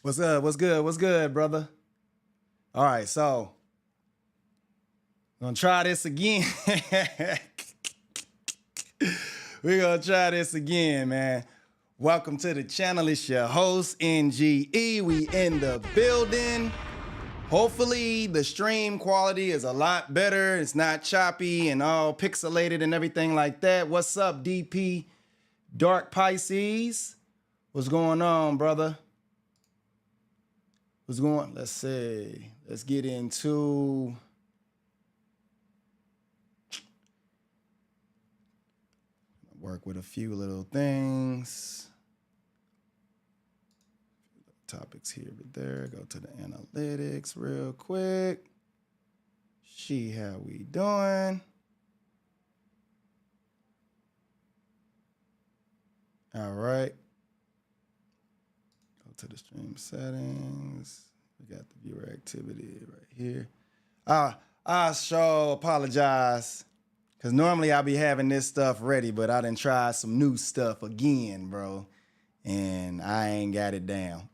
What's up? What's good? What's good, brother? All right, so we're gonna try this again. We're gonna try this again, man. Welcome to the channel. It's your host, NGE. We in the building. Hopefully the stream quality is a lot better. It's not choppy and all pixelated and everything like that. What's up, DP Dark Pisces? What's going on, brother? What's going? Let's see. Let's get into work with a few little things. Topics here, but there. Go to the analytics real quick. See how we doing. All right. Go to the stream settings. We got the viewer activity right here. I sure apologize. Because normally I'll be having this stuff ready, but I done tried some new stuff again, bro. And I ain't got it down.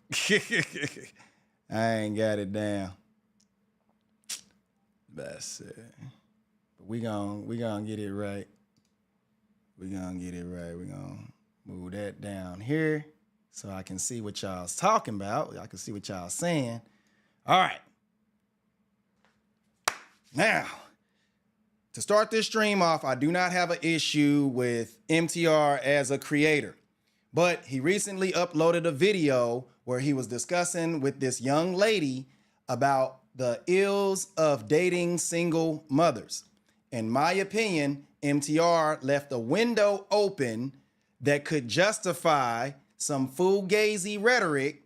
I ain't got it down. That's it. But we gonna get it right. We gonna get it right. We gonna move that down here so I can see what y'all's talking about. I can see what y'all saying. All right. Now, to start this stream off, I do not have an issue with MTR as a creator, but he recently uploaded a video where he was discussing with this young lady about the ills of dating single mothers. In my opinion, MTR left a window open that could justify some fugazi rhetoric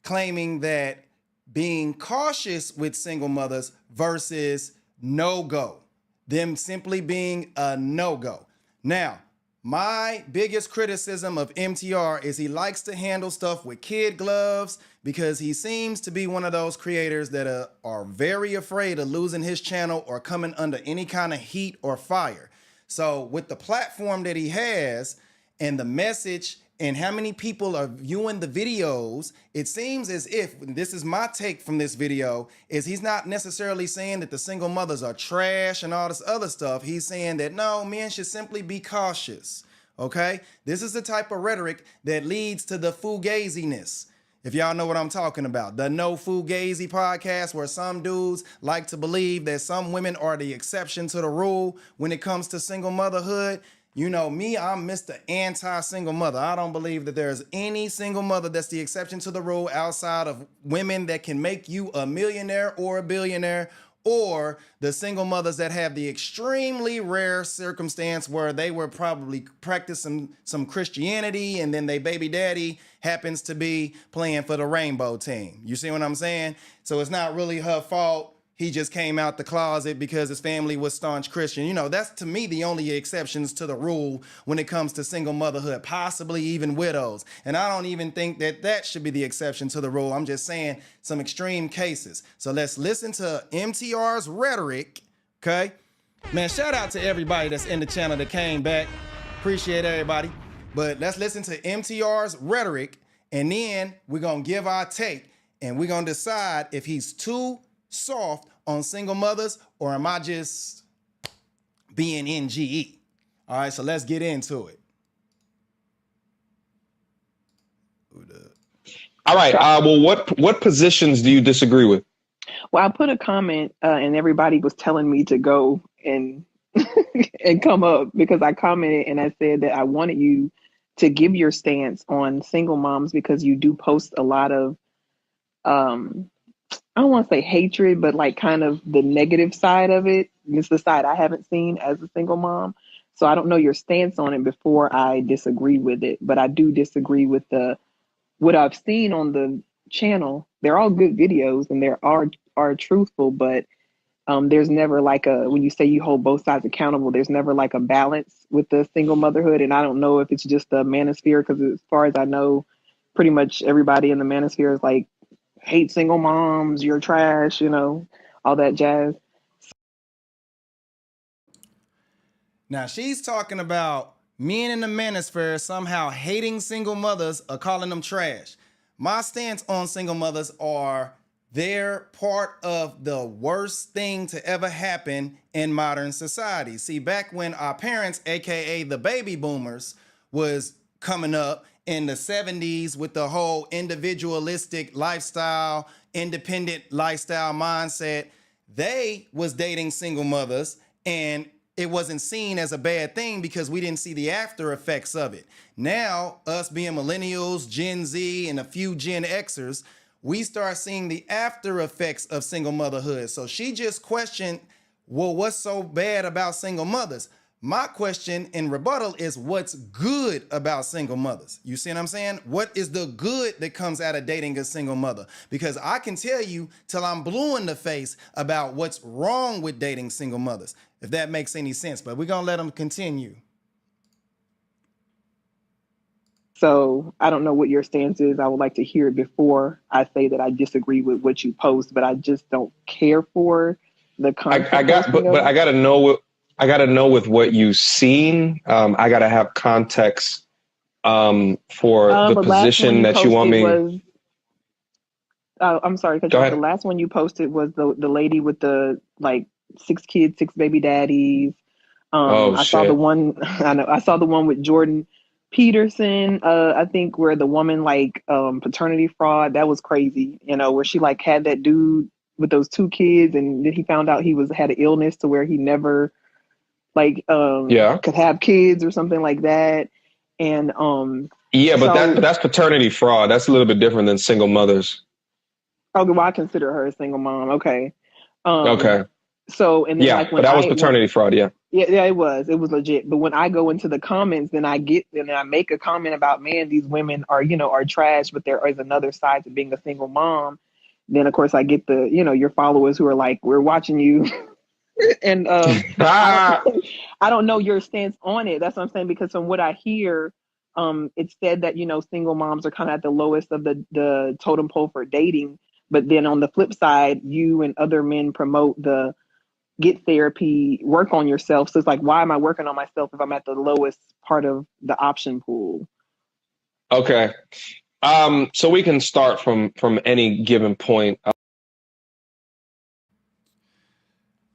claiming that being cautious with single mothers versus no-go. Them simply being a no-go. Now, my biggest criticism of MTR is he likes to handle stuff with kid gloves because he seems to be one of those creators that are very afraid of losing his channel or coming under any kind of heat or fire. So with the platform that he has and the message and how many people are viewing the videos, it seems as if, this is my take from this video, is he's not necessarily saying that the single mothers are trash and all this other stuff. He's saying that no, men should simply be cautious, okay? This is the type of rhetoric that leads to the fugaziness. If y'all know what I'm talking about, the No Fugazi podcast, where some dudes like to believe that some women are the exception to the rule when it comes to single motherhood. You know me, I'm Mr. Anti-single mother. I don't believe that there's any single mother that's the exception to the rule outside of women that can make you a millionaire or a billionaire, or the single mothers that have the extremely rare circumstance where they were probably practicing some Christianity and then their baby daddy happens to be playing for the rainbow team. You see what I'm saying? So it's not really her fault. He just came out the closet because his family was staunch Christian. You know, that's to me the only exceptions to the rule when it comes to single motherhood, possibly even widows. And I don't even think that that should be the exception to the rule. I'm just saying some extreme cases. So let's listen to MTR's rhetoric, okay? Man, shout out to everybody that's in the channel that came back. Appreciate everybody. But let's listen to MTR's rhetoric, and then we're going to give our take, and we're going to decide if he's too soft on single mothers, or am I just being NGE? All right, so let's get into it. All right. Well, what positions do you disagree with? Well, I put a comment and everybody was telling me to go and and come up because I commented and I said that I wanted you to give your stance on single moms because you do post a lot of I don't want to say hatred, but like kind of the negative side of it. It's the side I haven't seen as a single mom. So I don't know your stance on it before I disagree with it. But I do disagree with what I've seen on the channel. They're all good videos and they are truthful, but there's never like when you say you hold both sides accountable, there's never like a balance with the single motherhood. And I don't know if it's just the manosphere, because as far as I know, pretty much everybody in the manosphere is like, hate single moms, you're trash, you know, all that jazz. Now she's talking about men in the manosphere somehow hating single mothers or calling them trash. My stance on single mothers are they're part of the worst thing to ever happen in modern society. See, back when our parents, aka the baby boomers, was coming up in the 70s with the whole individualistic lifestyle, independent lifestyle mindset, they was dating single mothers, and it wasn't seen as a bad thing because we didn't see the after effects of it. Now, us being millennials, Gen Z, and a few Gen Xers, we start seeing the after effects of single motherhood. So she just questioned, well, what's so bad about single mothers? My question in rebuttal is, what's good about single mothers? You see what I'm saying? What is the good that comes out of dating a single mother? Because I can tell you till I'm blue in the face about what's wrong with dating single mothers, if that makes any sense. But we're going to let them continue. So I don't know what your stance is. I would like to hear it before I say that I disagree with what you post, but I just don't care for the content. I gotta know with what you've seen. I gotta have context for the position that you want me. I'm sorry, because the last one you posted was the lady with the like 6 kids, 6 baby daddies. I saw the one. I saw the one with Jordan Peterson. I think where the woman like paternity fraud. That was crazy. You know, where she like had that dude with those 2 kids, and then he found out he had an illness to where he never like could have kids or something like that. And but that's paternity fraud. That's a little bit different than single mothers. Okay, well, I consider her a single mom. Okay. Okay. So, and then but that was paternity fraud. Yeah, it was legit. But when I go into the comments, then I make a comment about, man, these women are trash, but there is another side to being a single mom. Then of course I get the, your followers who are like, we're watching you. And I don't know your stance on it. That's what I'm saying, because from what I hear, it's said that, single moms are kind of at the lowest of the totem pole for dating. But then on the flip side, you and other men promote the get therapy, work on yourself. So it's like, why am I working on myself if I'm at the lowest part of the option pool? Okay. So we can start from any given point.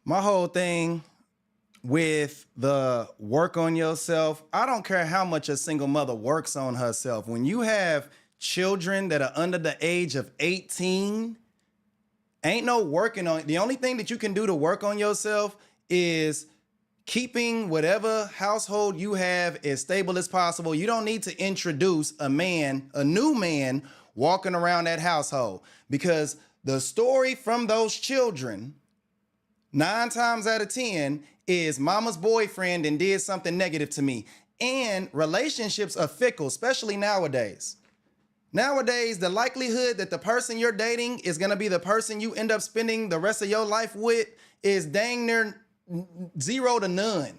My whole thing with the work on yourself, I don't care how much a single mother works on herself. When you have children that are under the age of 18, ain't no working on. The only thing that you can do to work on yourself is keeping whatever household you have as stable as possible. You don't need to introduce a new man walking around that household, because the story from those children 9 times out of 10 is mama's boyfriend and did something negative to me. And relationships are fickle, especially nowadays. Nowadays, the likelihood that the person you're dating is going to be the person you end up spending the rest of your life with is dang near 0 to none.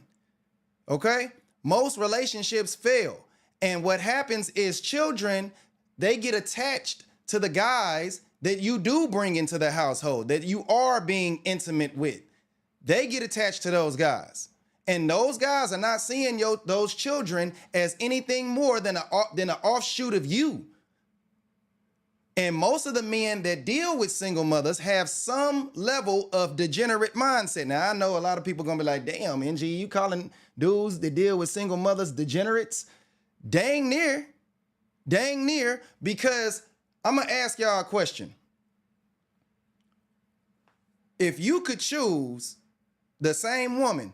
Okay? Most relationships fail. And what happens is children, they get attached to the guys that you do bring into the household, that you are being intimate with. They get attached to those guys. And those guys are not seeing those children as anything more than an offshoot of you. And most of the men that deal with single mothers have some level of degenerate mindset. Now, I know a lot of people are going to be like, damn, NG, you calling dudes that deal with single mothers degenerates? Dang near, because I'm going to ask y'all a question. If you could choose the same woman,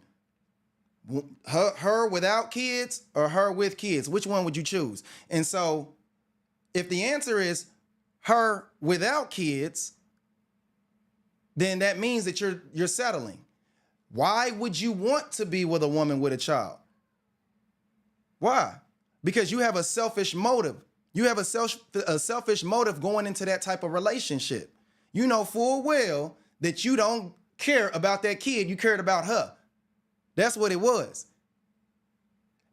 her without kids or her with kids, which one would you choose? And so if the answer is her without kids, then that means that you're settling. Why would you want to be with a woman with a child? Why? Because you have a selfish motive. You have a selfish motive going into that type of relationship. You know full well that you don't care about that kid. You cared about her. That's what it was.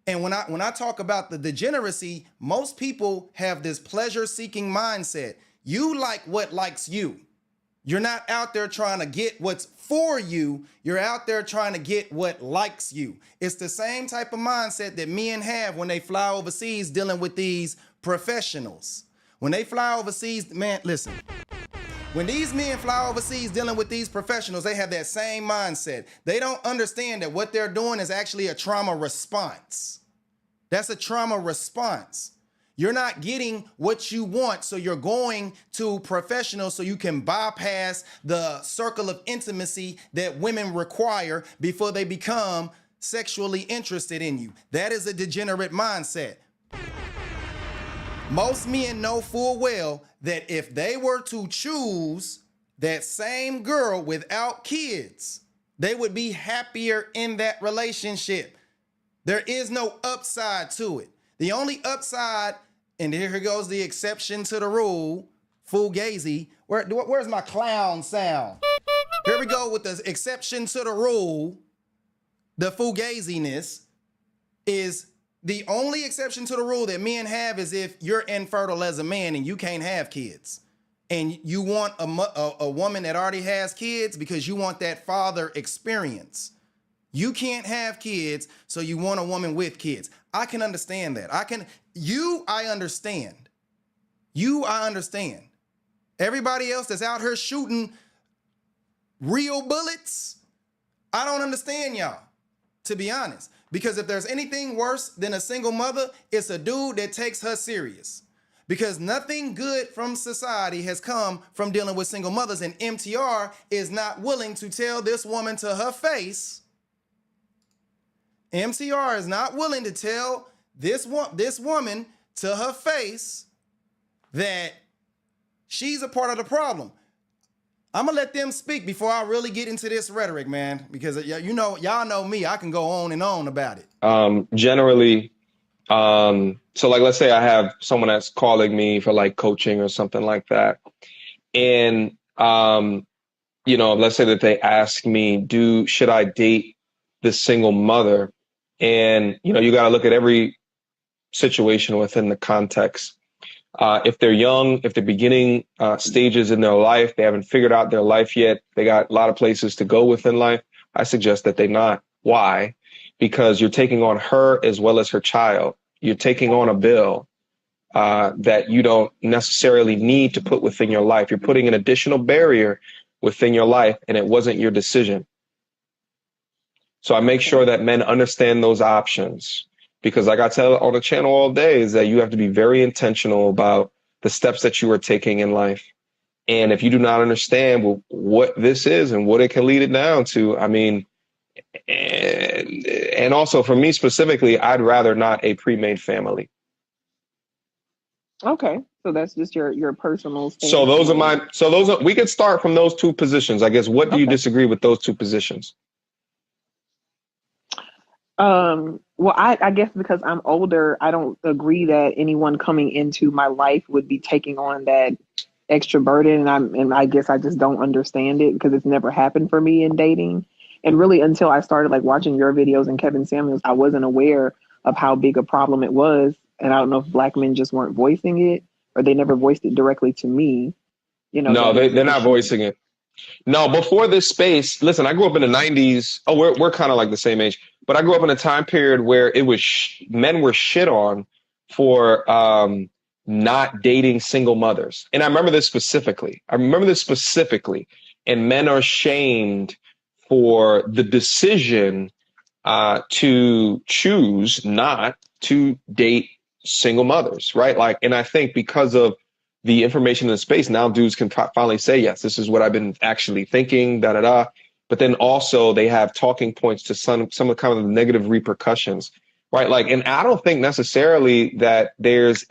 And when I talk about the degeneracy, most people have this pleasure-seeking mindset. You like what likes you. You're not out there trying to get what's for you. You're out there trying to get what likes you. It's the same type of mindset that men have when they fly overseas dealing with these professionals. When they fly overseas, man, listen. When these men fly overseas dealing with these professionals, they have that same mindset. They don't understand that what they're doing is actually a trauma response. That's a trauma response. You're not getting what you want, so you're going to professionals so you can bypass the circle of intimacy that women require before they become sexually interested in you. That is a degenerate mindset. Most men know full well that if they were to choose that same girl without kids, they would be happier in that relationship. There is no upside to it. The only upside, and here goes the exception to the rule, fugazi. Where's my clown sound? Here we go with the exception to the rule. The fugaziness is the only exception to the rule that men have is if you're infertile as a man and you can't have kids. And you want a woman that already has kids because you want that father experience. You can't have kids, so you want a woman with kids. I can understand that. I understand. I understand. Everybody else that's out here shooting real bullets, I don't understand y'all, to be honest. Because if there's anything worse than a single mother, it's a dude that takes her serious. Because nothing good from society has come from dealing with single mothers, and MTR is not willing to tell this woman to her face. MTR is not willing to tell this woman to her face that she's a part of the problem. I'm gonna let them speak before I really get into this rhetoric, man, because y'all know me. I can go on and on about it. Generally, so like, let's say I have someone that's calling me for like coaching or something like that. And, let's say that they ask me, should I date this single mother? And, you got to look at every situation within the context. If they're young, if they're beginning stages in their life, they haven't figured out their life yet, they got a lot of places to go within life, I suggest that they not. Why? Because you're taking on her as well as her child. You're taking on a bill that you don't necessarily need to put within your life. You're putting an additional barrier within your life, and it wasn't your decision. So I make sure that men understand those options. Because like I tell on the channel all day is that you have to be very intentional about the steps that you are taking in life. And if you do not understand what this is and what it can lead it down to, I mean, and also for me specifically, I'd rather not a pre-made family. Okay. So that's just your personal stance. We could start from those two positions. I guess, what do you disagree with those two positions? Well, I guess because I'm older, I don't agree that anyone coming into my life would be taking on that extra burden. And I guess I just don't understand it because it's never happened for me in dating. And really, until I started like watching your videos and Kevin Samuels, I wasn't aware of how big a problem it was. And I don't know if Black men just weren't voicing it or they never voiced it directly to me. No, they're not voicing it. No, before this space, listen, I grew up in the 90s. Oh, we're kind of like the same age. But I grew up in a time period where it was men were shit on for not dating single mothers. And I remember this specifically. And men are shamed for the decision to choose not to date single mothers, right? Like, and I think because of the information in the space, now dudes can finally say, yes, this is what I've been actually thinking, But then also they have talking points to some of the kind of negative repercussions, right? Like, and I don't think necessarily that there's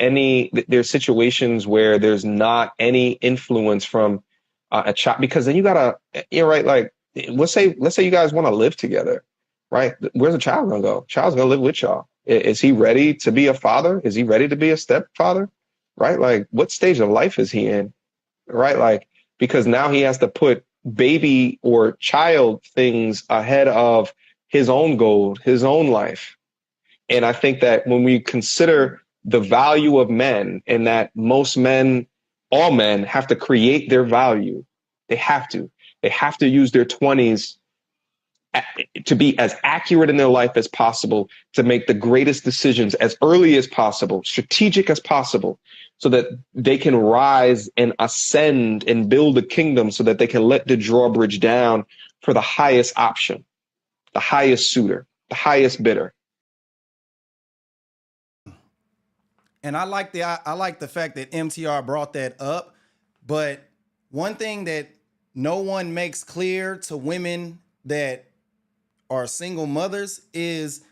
situations where there's not any influence from a child, because then right? Like, let's say you guys want to live together, right? Where's the child gonna go? Child's gonna live with y'all. Is he ready to be a father? Is he ready to be a stepfather? Right? Like, what stage of life is he in? Right? Like, because now he has to put baby or child things ahead of his own goal, his own life. And I think that when we consider the value of men, and that most men, all men, have to create their value, they have to use their 20s to be as accurate in their life as possible, to make the greatest decisions as early as possible, strategic as possible, so that they can rise and ascend and build a kingdom, so that they can let the drawbridge down for the highest option, the highest suitor, the highest bidder. And I like the fact that MTR brought that up. But one thing that no one makes clear to women that are single mothers is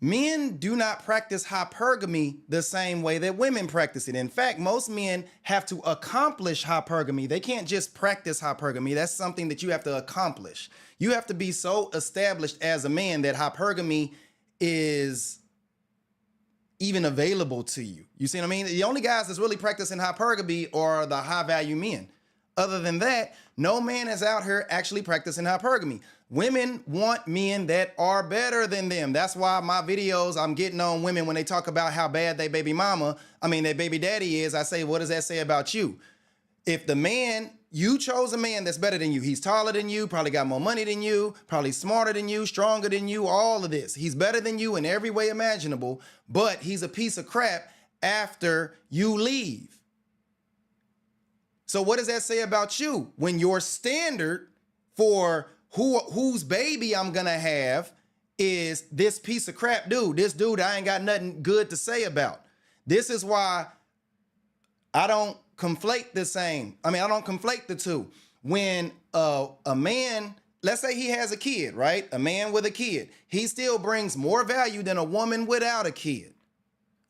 men do not practice hypergamy the same way that women practice it. In fact, most men have to accomplish hypergamy. They can't just practice hypergamy. That's something that you have to accomplish. You have to be so established as a man that hypergamy is even available to you. You see what I mean? The only guys that's really practicing hypergamy are the high value men. Other than that, no man is out here actually practicing hypergamy. Women want men that are better than them. That's why my videos, I'm getting on women when they talk about how bad their baby daddy is. I say, what does that say about you? If the man, you chose a man that's better than you, he's taller than you, probably got more money than you, probably smarter than you, stronger than you, all of this. He's better than you in every way imaginable, but he's a piece of crap after you leave. So what does that say about you? When your standard for whose baby I'm gonna have is this piece of crap dude, this dude I ain't got nothing good to say about. This is why I don't conflate I don't conflate the two. When a man, let's say he has a kid, right? A man with a kid, he still brings more value than a woman without a kid.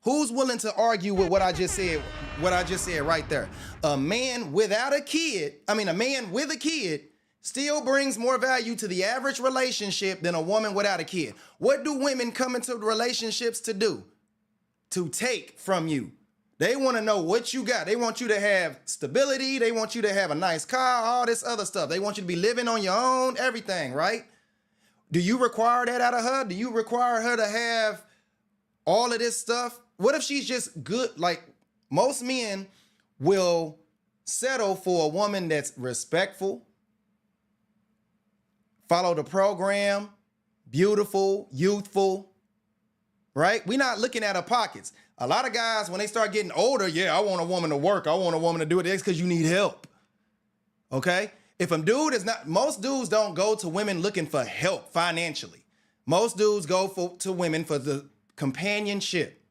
Who's willing to argue with what I just said right there? A man without a kid, a man with a kid still brings more value to the average relationship than a woman without a kid. What do women come into relationships to do? To take from you. They want to know what you got. They want you to have stability. They want you to have a nice car, all this other stuff. They want you to be living on your own, everything, right? Do you require that out of her? Do you require her to have all of this stuff? What if she's just good? Like, most men will settle for a woman that's respectful, follow the program, beautiful, youthful, right? We're not looking at her pockets. A lot of guys, when they start getting older, I want a woman to work. I want a woman to do it. That's because you need help, okay? If a dude is not, most dudes don't go to women looking for help financially. Most dudes go to women for the companionship,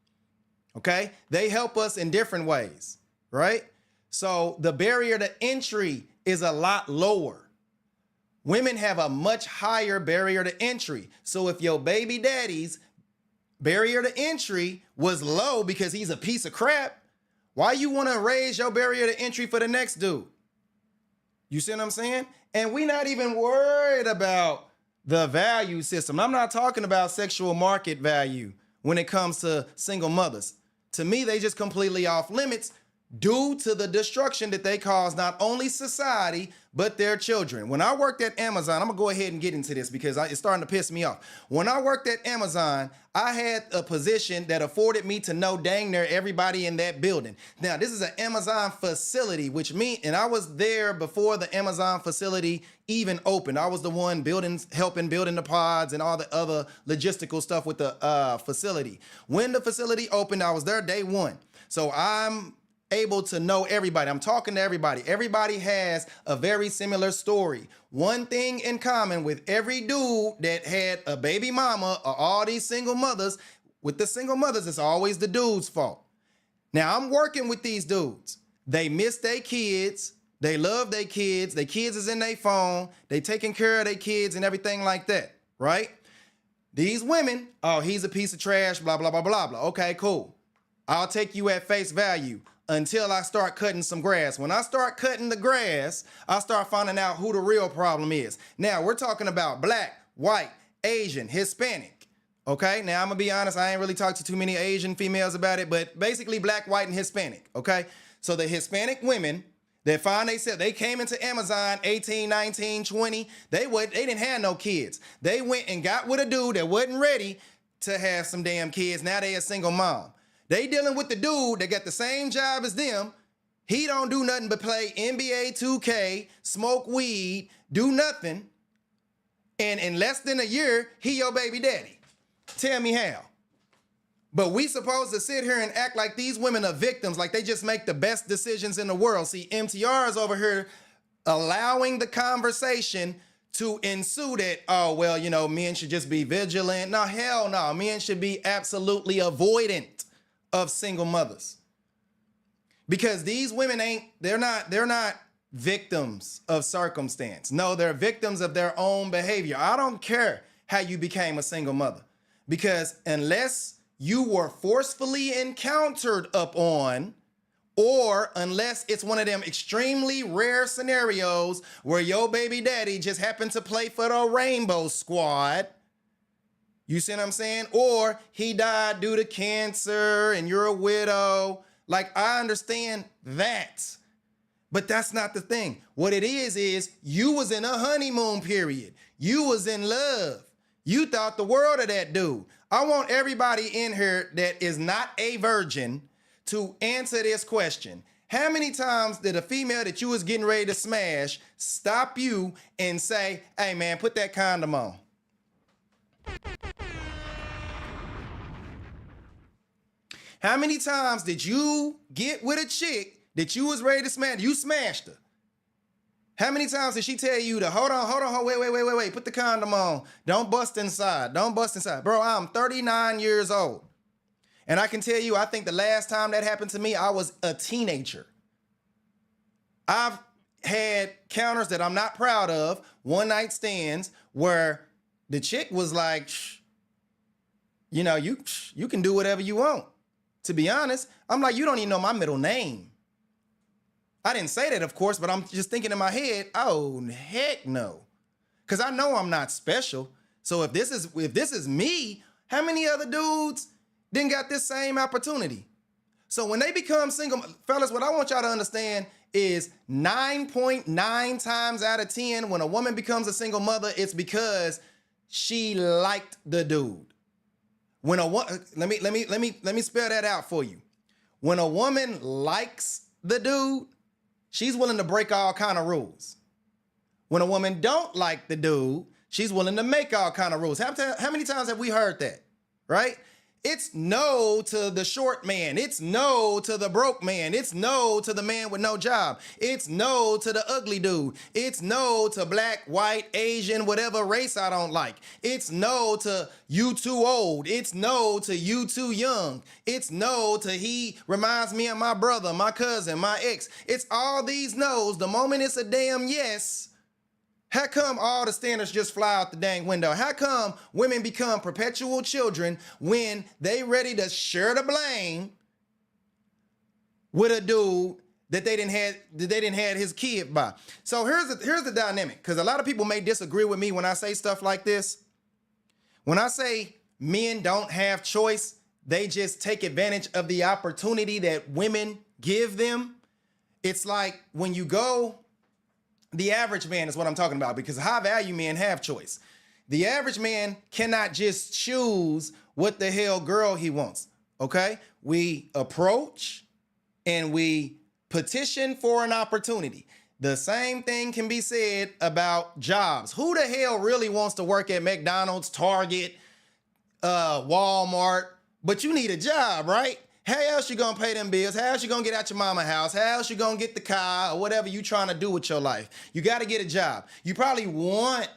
okay? They help us in different ways, right? So the barrier to entry is a lot lower. Women have a much higher barrier to entry. So if your baby daddy's barrier to entry was low because he's a piece of crap, why you want to raise your barrier to entry for the next dude? You see what I'm saying? And we're not even worried about the value system. I'm not talking about sexual market value when it comes to single mothers. To me, they just completely off limits due to the destruction that they cause not only society, but their children. When I worked at Amazon, I'm gonna go ahead and get into this because it's starting to piss me off. When I worked at Amazon, I had a position that afforded me to know dang near everybody in that building. Now, this is an Amazon facility, and I was there before the Amazon facility even opened. I was the one helping building the pods and all the other logistical stuff with the facility. When the facility opened, I was there day one. So I'm able to know everybody. I'm talking to everybody. Everybody has a very similar story. One thing in common with every dude that had a baby mama or all these single mothers, with the single mothers, it's always the dude's fault. Now I'm working with these dudes. They miss their kids. They love their kids. Their kids is in their phone. They taking care of their kids and everything like that, right? These women, oh, he's a piece of trash, blah, blah, blah, blah, blah. Okay, cool. I'll take you at face value until I start cutting some grass. When I start cutting the grass, I start finding out who the real problem is. Now, we're talking about black, white, Asian, Hispanic. Okay, now I'm gonna be honest, I ain't really talked to too many Asian females about it, but basically black, white, and Hispanic, okay? So the Hispanic women that find themselves, they came into Amazon 18, 19, 20, they didn't have no kids. They went and got with a dude that wasn't ready to have some damn kids. Now they a single mom. They dealing with the dude that got the same job as them. He don't do nothing but play NBA 2K, smoke weed, do nothing. And in less than a year, he your baby daddy. Tell me how. But we supposed to sit here and act like these women are victims, like they just make the best decisions in the world. See, MTR is over here allowing the conversation to ensue that, oh, well, you know, men should just be vigilant. No, hell no. Men should be absolutely avoidant of single mothers. Because these women they're not victims of circumstance. No, they're victims of their own behavior. I don't care how you became a single mother. Because unless you were forcefully encountered upon, or unless it's one of them extremely rare scenarios where your baby daddy just happened to play for the Rainbow Squad, you see what I'm saying? Or he died due to cancer and you're a widow. Like, I understand that. But that's not the thing. What it is you was in a honeymoon period. You was in love. You thought the world of that dude. I want everybody in here that is not a virgin to answer this question. How many times did a female that you was getting ready to smash stop you and say, hey man, put that condom on? How many times did you get with a chick that you was ready to smash? You smashed her. How many times did she tell you to hold on, wait, put the condom on. Don't bust inside. Bro, I'm 39 years old. And I can tell you, I think the last time that happened to me, I was a teenager. I've had counters that I'm not proud of, one night stands, where the chick was like, you know, you can do whatever you want. To be honest, I'm like, you don't even know my middle name. I didn't say that, of course, but I'm just thinking in my head, oh, heck no. Because I know I'm not special. So if this is me, how many other dudes didn't got this same opportunity? So when they become single, fellas, what I want y'all to understand is 9.9 times out of 10, when a woman becomes a single mother, it's because she liked the dude. When a woman, let me spell that out for you. When a woman likes the dude, she's willing to break all kind of rules. When a woman don't like the dude, she's willing to make all kind of rules. How many times have we heard that, right? It's no to the short man. It's no to the broke man. It's no to the man with no job. It's no to the ugly dude. It's no to black, white, Asian, whatever race I don't like. It's no to you too old. It's no to you too young. It's no to he reminds me of my brother, my cousin, my ex. It's all these no's. The moment it's a damn yes, how come all the standards just fly out the dang window? How come women become perpetual children when they ready to share the blame with a dude that they didn't have his kid by? So here's the dynamic, because a lot of people may disagree with me when I say stuff like this. When I say men don't have choice, they just take advantage of the opportunity that women give them. It's like when you go. The average man is what I'm talking about, because high value men have choice. The average man cannot just choose what the hell girl he wants, okay? We approach and we petition for an opportunity. The same thing can be said about jobs. Who the hell really wants to work at McDonald's, Target, Walmart? But you need a job, right? How else you gonna pay them bills? How else you gonna get out your mama house? How else you gonna get the car or whatever you trying to do with your life? You gotta get a job. You probably want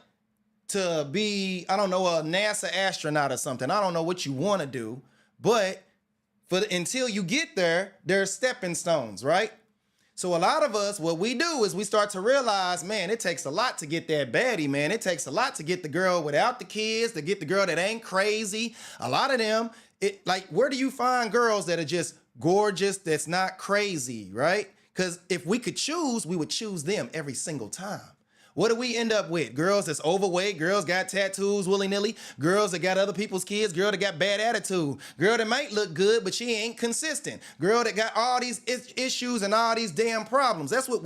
to be, I don't know, a NASA astronaut or something. I don't know what you wanna do, but until you get there, there's stepping stones, right? So a lot of us, what we do is we start to realize, man, it takes a lot to get that baddie, man. It takes a lot to get the girl without the kids, to get the girl that ain't crazy. A lot of them, where do you find girls that are just gorgeous, that's not crazy, right? Because if we could choose, we would choose them every single time. What do we end up with? Girls that's overweight, girls got tattoos willy-nilly, girls that got other people's kids, girl that got bad attitude, girl that might look good, but she ain't consistent, girl that got all these issues and all these damn problems. That's what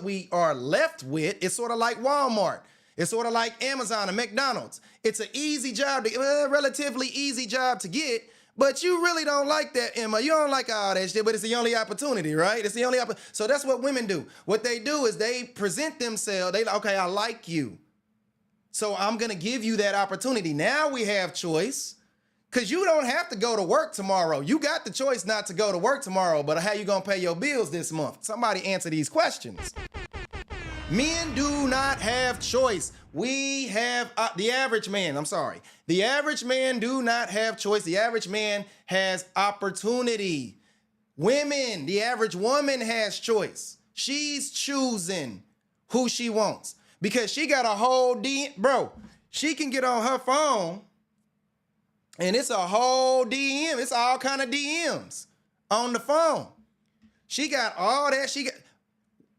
we are left with. It's sort of like Walmart. It's sort of like Amazon and McDonald's. It's an easy job, relatively easy job to get, but you really don't like that, Emma. You don't like all that shit, but it's the only opportunity, right? It's the only opportunity. So that's what women do. What they do is they present themselves. Okay, I like you. So I'm going to give you that opportunity. Now we have choice, because you don't have to go to work tomorrow. You got the choice not to go to work tomorrow, but how you going to pay your bills this month? Somebody answer these questions. Men do not have choice. We have the average man. The average man do not have choice. The average man has opportunity. Women, the average woman has choice. She's choosing who she wants because she got a whole bro. She can get on her phone and it's a whole DM. It's all kind of DMs on the phone. She got all that.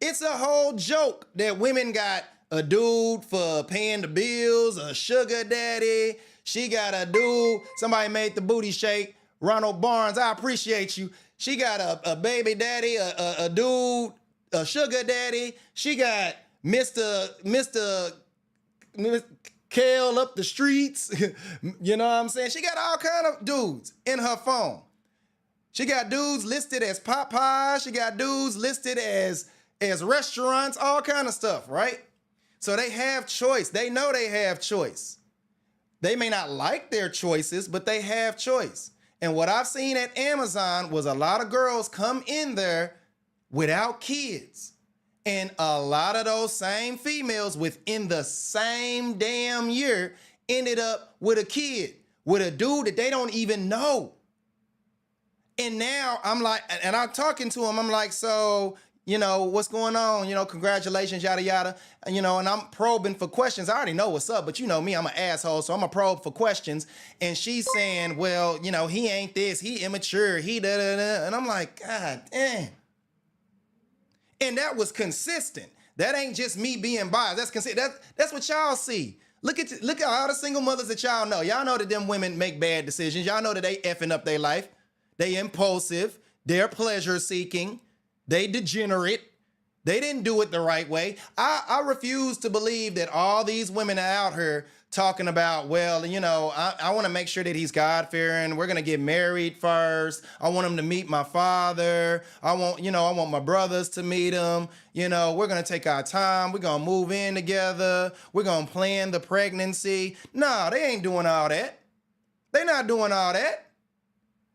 It's a whole joke that women got a dude for paying the bills, a sugar daddy. She got a dude, somebody made the booty shake. Ronald Barnes, I appreciate you. She got a baby daddy, a dude, a sugar daddy. She got Mr. Kale up the streets. You know what I'm saying? She got all kind of dudes in her phone. She got dudes listed as Popeyes. She got dudes listed as restaurants, all kind of stuff, right? So they have choice. They know they have choice. They may not like their choices, but they have choice. And what I've seen at Amazon was a lot of girls come in there without kids. And a lot of those same females within the same damn year ended up with a kid, with a dude that they don't even know. And now I'm like, and I'm talking to him, I'm like, so, you know, what's going on? You know, congratulations, yada, yada. And, you know, and I'm probing for questions. I already know what's up, but you know me, I'm an asshole, so I'm a probe for questions. And she's saying, well, you know, he ain't this, he immature, he da-da-da. And I'm like, God damn. And that was consistent. That ain't just me being biased. That's consistent. That's what y'all see. Look at all the single mothers that y'all know. Y'all know that them women make bad decisions. Y'all know that they effing up their life. They impulsive. They're pleasure seeking. They degenerate. They didn't do it the right way. I refuse to believe that all these women are out here talking about, well, you know, I want to make sure that he's God-fearing. We're going to get married first. I want him to meet my father. I want my brothers to meet him. You know, we're going to take our time. We're going to move in together. We're going to plan the pregnancy. No, they ain't doing all that. They not doing all that.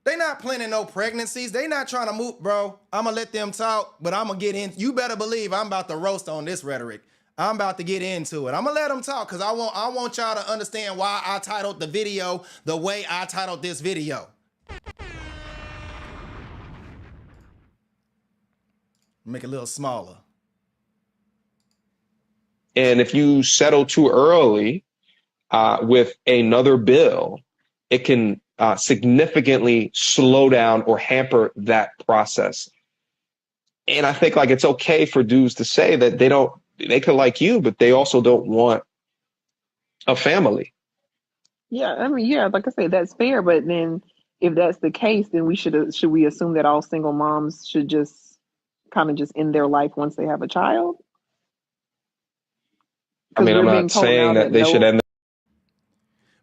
They not planning no pregnancies. They not trying to move, bro. I'm going to let them talk, but I'm going to get in. You better believe I'm about to roast on this rhetoric. I'm about to get into it. I'm going to let them talk because I want y'all to understand why I titled the video the way I titled this video. Make it a little smaller. And if you settle too early with another bill, it can significantly slow down or hamper that process. And I think like it's okay for dudes to say that they could like you, but they also don't want a family. Yeah, I mean, yeah, like I said, that's fair. But then if that's the case, then should we assume that all single moms should just kind of just end their life once they have a child? I mean, I'm not saying that they should end.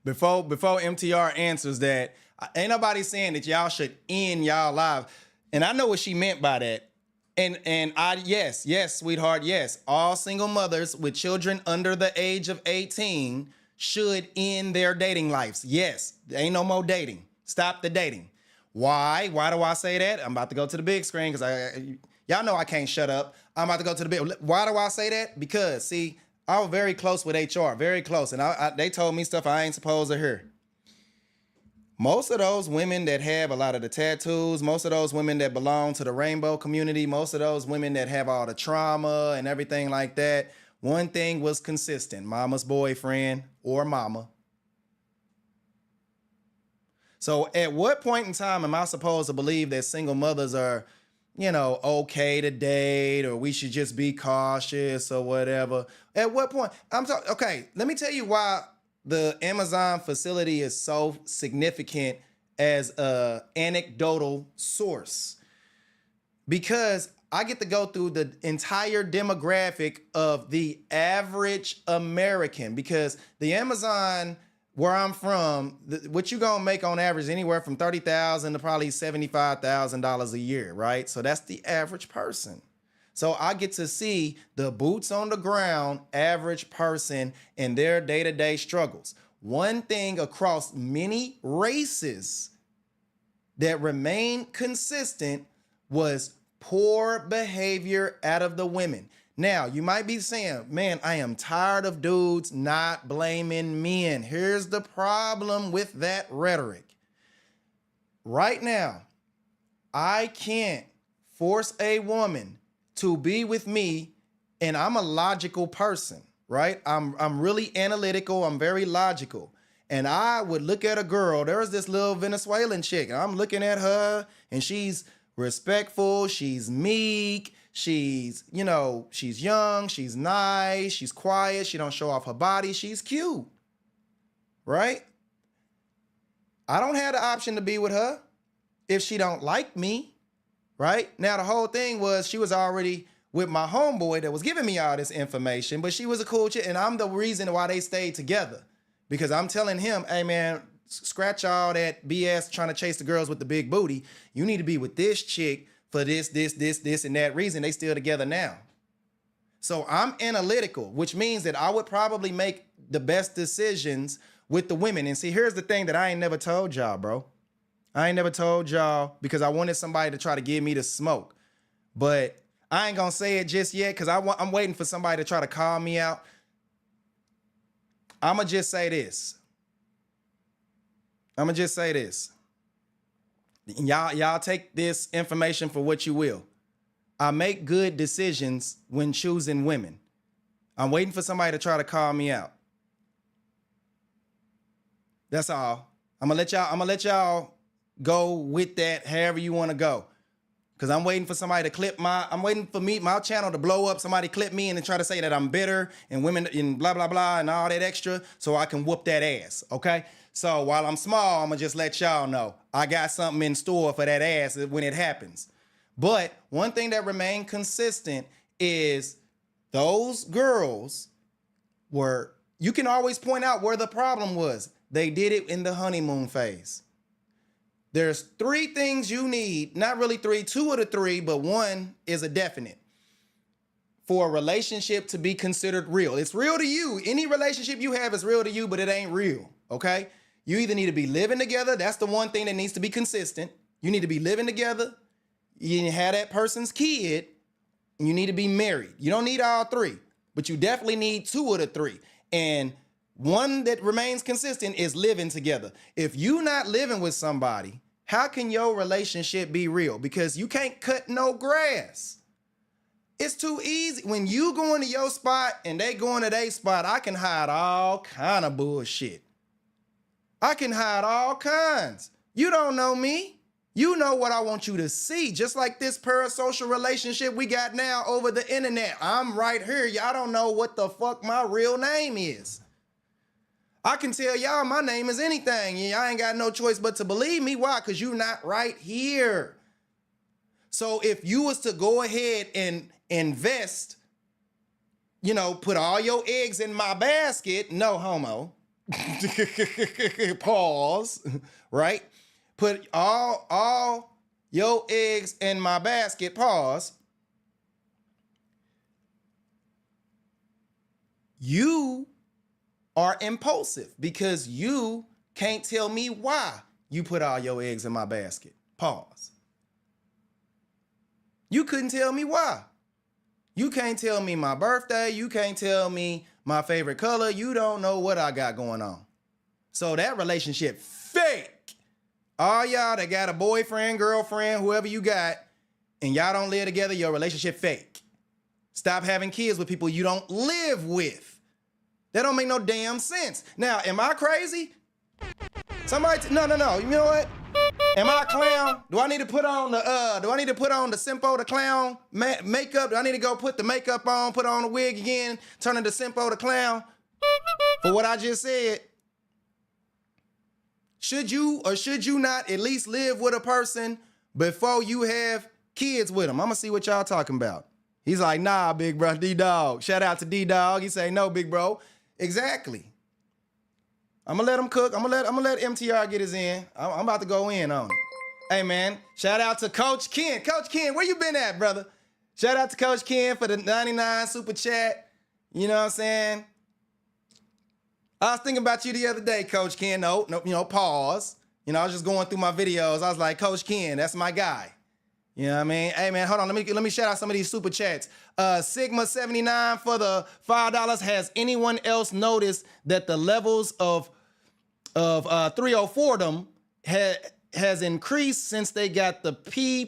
Before MTR answers that, ain't nobody saying that y'all should end y'all life. And I know what she meant by that. Yes, sweetheart, yes. All single mothers with children under the age of 18 should end their dating lives. Yes, there ain't no more dating. Stop the dating. Why? Why do I say that? I'm about to go to the big screen because y'all know I can't shut up. I'm about to go to the big. Why do I say that? Because, see, I was very close with HR, very close. And they told me stuff I ain't supposed to hear. Most of those women that have a lot of the tattoos, most of those women that belong to the rainbow community, most of those women that have all the trauma and everything like that, one thing was consistent: mama's boyfriend or mama. So at what point in time am I supposed to believe that single mothers are, you know, okay to date, or we should just be cautious or whatever? At what point? Okay, let me tell you why the Amazon facility is so significant as an anecdotal source. Because I get to go through the entire demographic of the average American, because the Amazon where I'm from, what you gonna make on average anywhere from $30,000 to probably $75,000 a year, right? So that's the average person. So I get to see the boots on the ground average person and their day-to-day struggles. One thing across many races that remained consistent was poor behavior out of the women. Now, you might be saying, man, I am tired of dudes not blaming men. Here's the problem with that rhetoric. Right now, I can't force a woman to be with me, and I'm a logical person, right? I'm really analytical, I'm very logical. And I would look at a girl, there was this little Venezuelan chick, and I'm looking at her, and she's respectful, she's meek, she's, you know, she's young, she's nice, she's quiet, she don't show off her body, she's cute, right? I don't have the option to be with her if she don't like me, right? Now, the whole thing was she was already with my homeboy that was giving me all this information, but she was a cool chick, and I'm the reason why they stayed together. Because I'm telling him, hey man, scratch all that BS trying to chase the girls with the big booty. You need to be with this chick for this, and that reason. They still together now. So I'm analytical, which means that I would probably make the best decisions with the women. And see, here's the thing that I ain't never told y'all, bro. I ain't never told y'all because I wanted somebody to try to give me the smoke. But I ain't gonna say it just yet because I'm waiting for somebody to try to call me out. I'ma just say this. Y'all take this information for what you will. I make good decisions when choosing women. I'm waiting for somebody to try to call me out. That's all. I'm gonna let y'all go with that however you want to go. Cause I'm waiting for somebody to I'm waiting for my channel to blow up, somebody clip me and then try to say that I'm bitter and women and blah, blah, blah and all that extra so I can whoop that ass, okay? So while I'm small, I'm gonna just let y'all know I got something in store for that ass when it happens. But one thing that remained consistent is those girls you can always point out where the problem was. They did it in the honeymoon phase. There's 3 things you need, not really 3, 2 of the 3, but one is a definite for a relationship to be considered real. It's real to you. Any relationship you have is real to you, but it ain't real, okay? You either need to be living together. That's the one thing that needs to be consistent. You need to be living together. You need to have that person's kid. And you need to be married. You don't need all 3, but you definitely need 2 of the 3. And one that remains consistent is living together. If you not living with somebody, how can your relationship be real? Because you can't cut no grass. It's too easy. When you go into your spot and they go into their spot, I can hide all kind of bullshit. I can hide all kinds. You don't know me. You know what I want you to see. Just like this parasocial relationship we got now over the internet. I'm right here. Y'all don't know what the fuck my real name is. I can tell y'all my name is anything. Y'all ain't got no choice but to believe me. Why? Because you're not right here. So if you was to go ahead and invest, put all your eggs in my basket, no homo. Pause, right? Put all your eggs in my basket, pause. You are impulsive because you can't tell me why you put all your eggs in my basket. Pause. You couldn't tell me why. You can't tell me my birthday. You can't tell me my favorite color. You don't know what I got going on. So that relationship fake. All y'all that got a boyfriend, girlfriend, whoever you got, and y'all don't live together, your relationship fake. Stop having kids with people you don't live with. That don't make no damn sense. Now, am I crazy? No. You know what? Am I a clown? Do I need to put on the Simpo the clown makeup? Do I need to go put the makeup on, put on the wig again, turn into Simpo the clown? For what I just said. Should you or should you not at least live with a person before you have kids with them? I'm gonna see what y'all talking about. He's like, nah, big bro, D-Dog. Shout out to D-Dog. He say, no, big bro. Exactly. I'm gonna let him cook. I'm gonna let MTR get his in. I'm about to go in on it. Hey man, shout out to Coach Ken. Coach Ken, where you been at, brother? Shout out to Coach Ken for the 99 super chat. You know what I'm saying? I was thinking about you the other day, Coach Ken. No, pause. I was just going through my videos. I was like, Coach Ken, that's my guy. You know what I mean? Hey, man, hold on. Let me shout out some of these super chats. Sigma79 for the $5. Has anyone else noticed that the levels of 304 has increased since they got the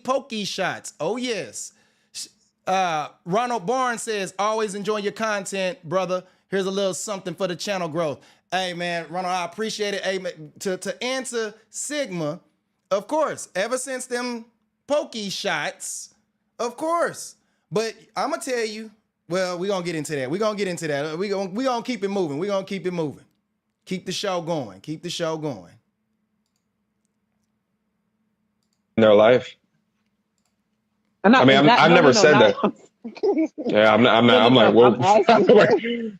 pokey shots? Oh, yes. Ronald Barnes says, always enjoying your content, brother. Here's a little something for the channel growth. Hey, man, Ronald, I appreciate it. Hey, man, to answer Sigma, of course, ever since them pokey shots, of course. But I'm going to tell you, well, we're going to get into that. We're going to get into that. We're going to keep it moving. We're going to keep it moving. Keep the show going. Keep the show going. In their life. I've never said that. Yeah, I'm not. I'm like, well,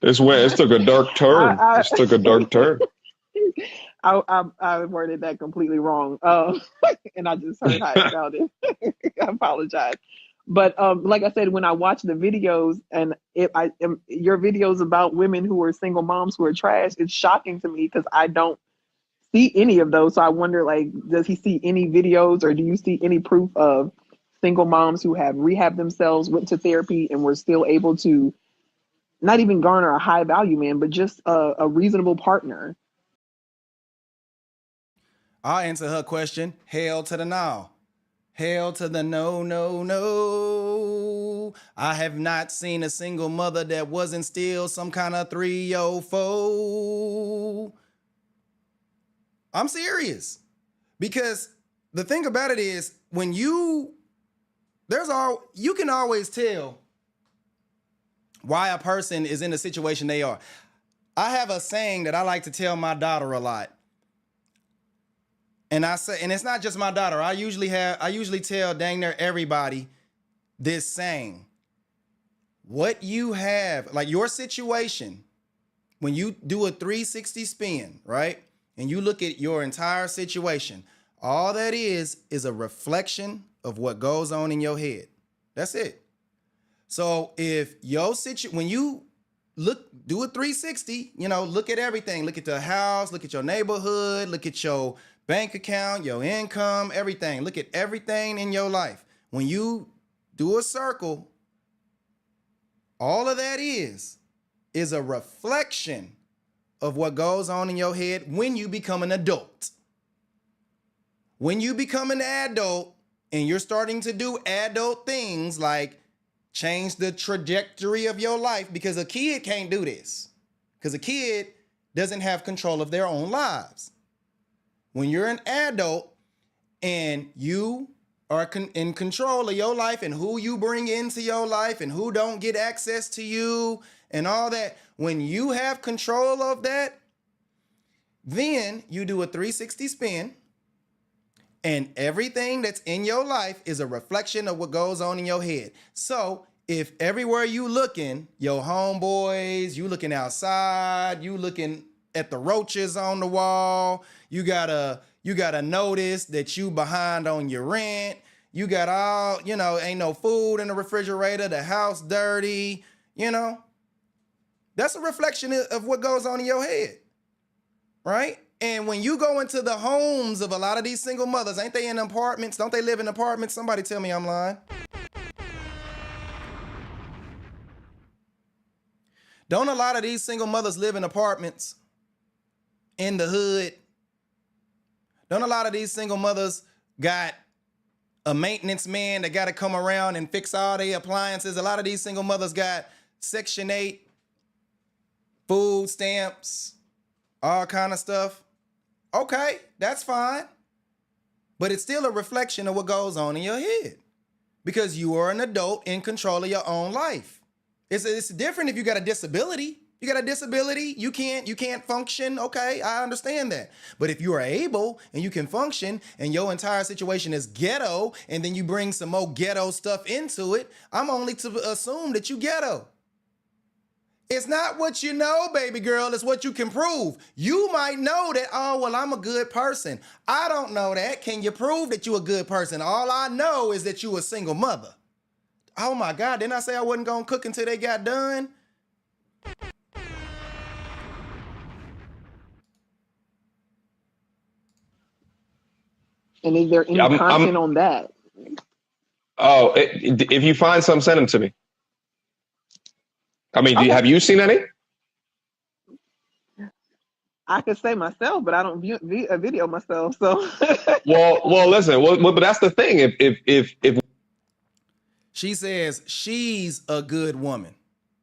this took a dark turn. This took a dark turn. I worded that completely wrong, and I just heard how it sounded. I apologize, but like I said, when I watch the videos and your videos about women who are single moms who are trash, it's shocking to me because I don't see any of those. So I wonder, like, does he see any videos, or do you see any proof of single moms who have rehabbed themselves, went to therapy, and were still able to not even garner a high value man, but just a reasonable partner? I'll answer her question. Hell to the no. Hell to the no, no, no. I have not seen a single mother that wasn't still some kind of 304. I'm serious. Because the thing about it is, when you can always tell why a person is in the situation they are. I have a saying that I like to tell my daughter a lot. And I say, and it's not just my daughter. I usually tell dang near everybody this saying. What you have, like your situation, when you do a 360 spin, right? And you look at your entire situation, all that is a reflection of what goes on in your head. That's it. So if when you do a 360, look at everything. Look at the house, look at your neighborhood, look at your bank account, your income, everything. Look at everything in your life. When you do a circle, all of that is a reflection of what goes on in your head when you become an adult. When you become an adult and you're starting to do adult things like change the trajectory of your life, because a kid can't do this, because a kid doesn't have control of their own lives. When you're an adult and you are in control of your life and who you bring into your life and who don't get access to you and all that, when you have control of that, then you do a 360 spin and everything that's in your life is a reflection of what goes on in your head. So if everywhere you looking, your homeboys, you looking outside, you looking at the roaches on the wall, you gotta notice that you behind on your rent, you got all, ain't no food in the refrigerator, the house dirty, that's a reflection of what goes on in your head, right? And when you go into the homes of a lot of these single mothers, ain't they in apartments? Don't they live in apartments? Somebody tell me I'm lying. Don't a lot of these single mothers live in apartments in the hood? Don't a lot of these single mothers got a maintenance man that got to come around and fix all their appliances? A lot of these single mothers got Section 8, food stamps, all kind of stuff. Okay, that's fine. But it's still a reflection of what goes on in your head because you are an adult in control of your own life. It's different if you got a disability. You got a disability, you can't function. Okay, I understand that. But if you are able and you can function and your entire situation is ghetto and then you bring some more ghetto stuff into it, I'm only to assume that you ghetto. It's not what you know, baby girl. It's what you can prove. You might know that, oh, well, I'm a good person. I don't know that. Can you prove that you're a good person? All I know is that you're a single mother. Oh my God, didn't I say I wasn't gonna cook until they got done? And is there any content on that? Oh, if you find some, send them to me. I mean, Okay. have you seen any? I could say myself, but I don't view a video myself. So well, listen. Well, but that's the thing. If she says she's a good woman.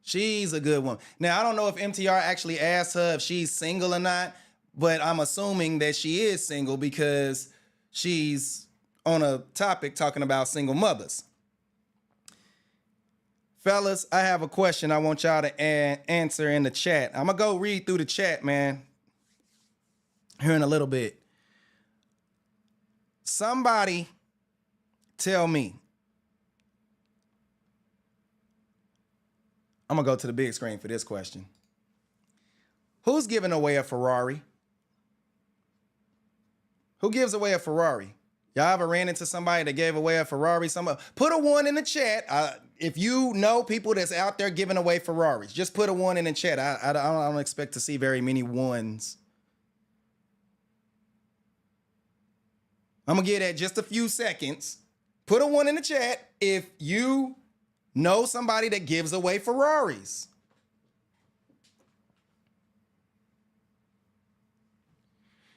She's a good woman. Now, I don't know if MTR actually asked her if she's single or not, but I'm assuming that she is single because she's on a topic talking about single mothers. Fellas, I have a question I want y'all to answer in the chat. I'm going to go read through the chat, man, here in a little bit. Somebody tell me. I'm going to go to the big screen for this question. Who's giving away a Ferrari? Who gives away a Ferrari? Y'all ever ran into somebody that gave away a Ferrari? Put a 1 in the chat. If you know people that's out there giving away Ferraris, just put a 1 in the chat. I don't expect to see very many 1s. I'm going to give that just a few seconds. Put a 1 in the chat if you know somebody that gives away Ferraris.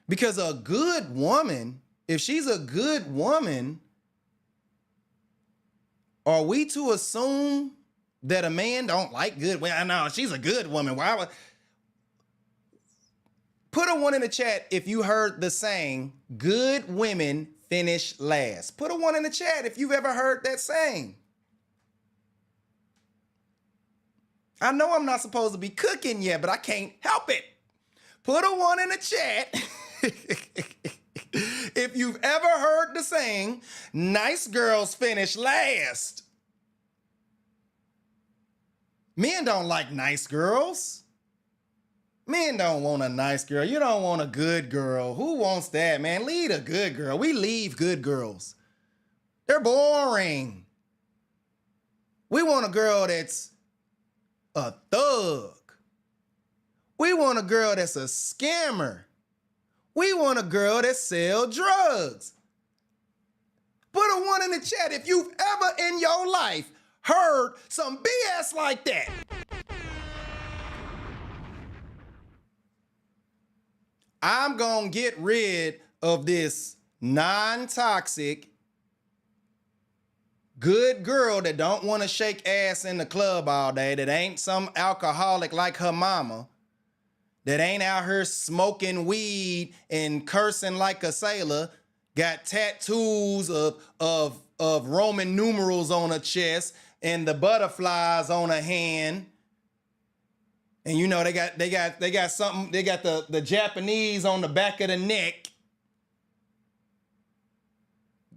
Because a good woman, if she's a good woman, are we to assume that a man don't like good women? I know she's a good woman. Why would... Put a 1 in the chat if you heard the saying, good women finish last. Put a 1 in the chat if you've ever heard that saying. I know I'm not supposed to be cooking yet, but I can't help it. Put a 1 in the chat if you've ever heard the saying, nice girls finish last. Men don't like nice girls. Men don't want a nice girl. You don't want a good girl. Who wants that, man? Leave a good girl. We leave good girls. They're boring. We want a girl that's a thug. We want a girl that's a scammer. We want a girl that sells drugs. Put a 1 in the chat if you've ever in your life heard some BS like that. I'm going to get rid of this non-toxic, good girl that don't want to shake ass in the club all day, that ain't some alcoholic like her mama, that ain't out here smoking weed and cursing like a sailor, got tattoos of Roman numerals on her chest and the butterflies on her hand. And you know, they got something, they got the Japanese on the back of the neck.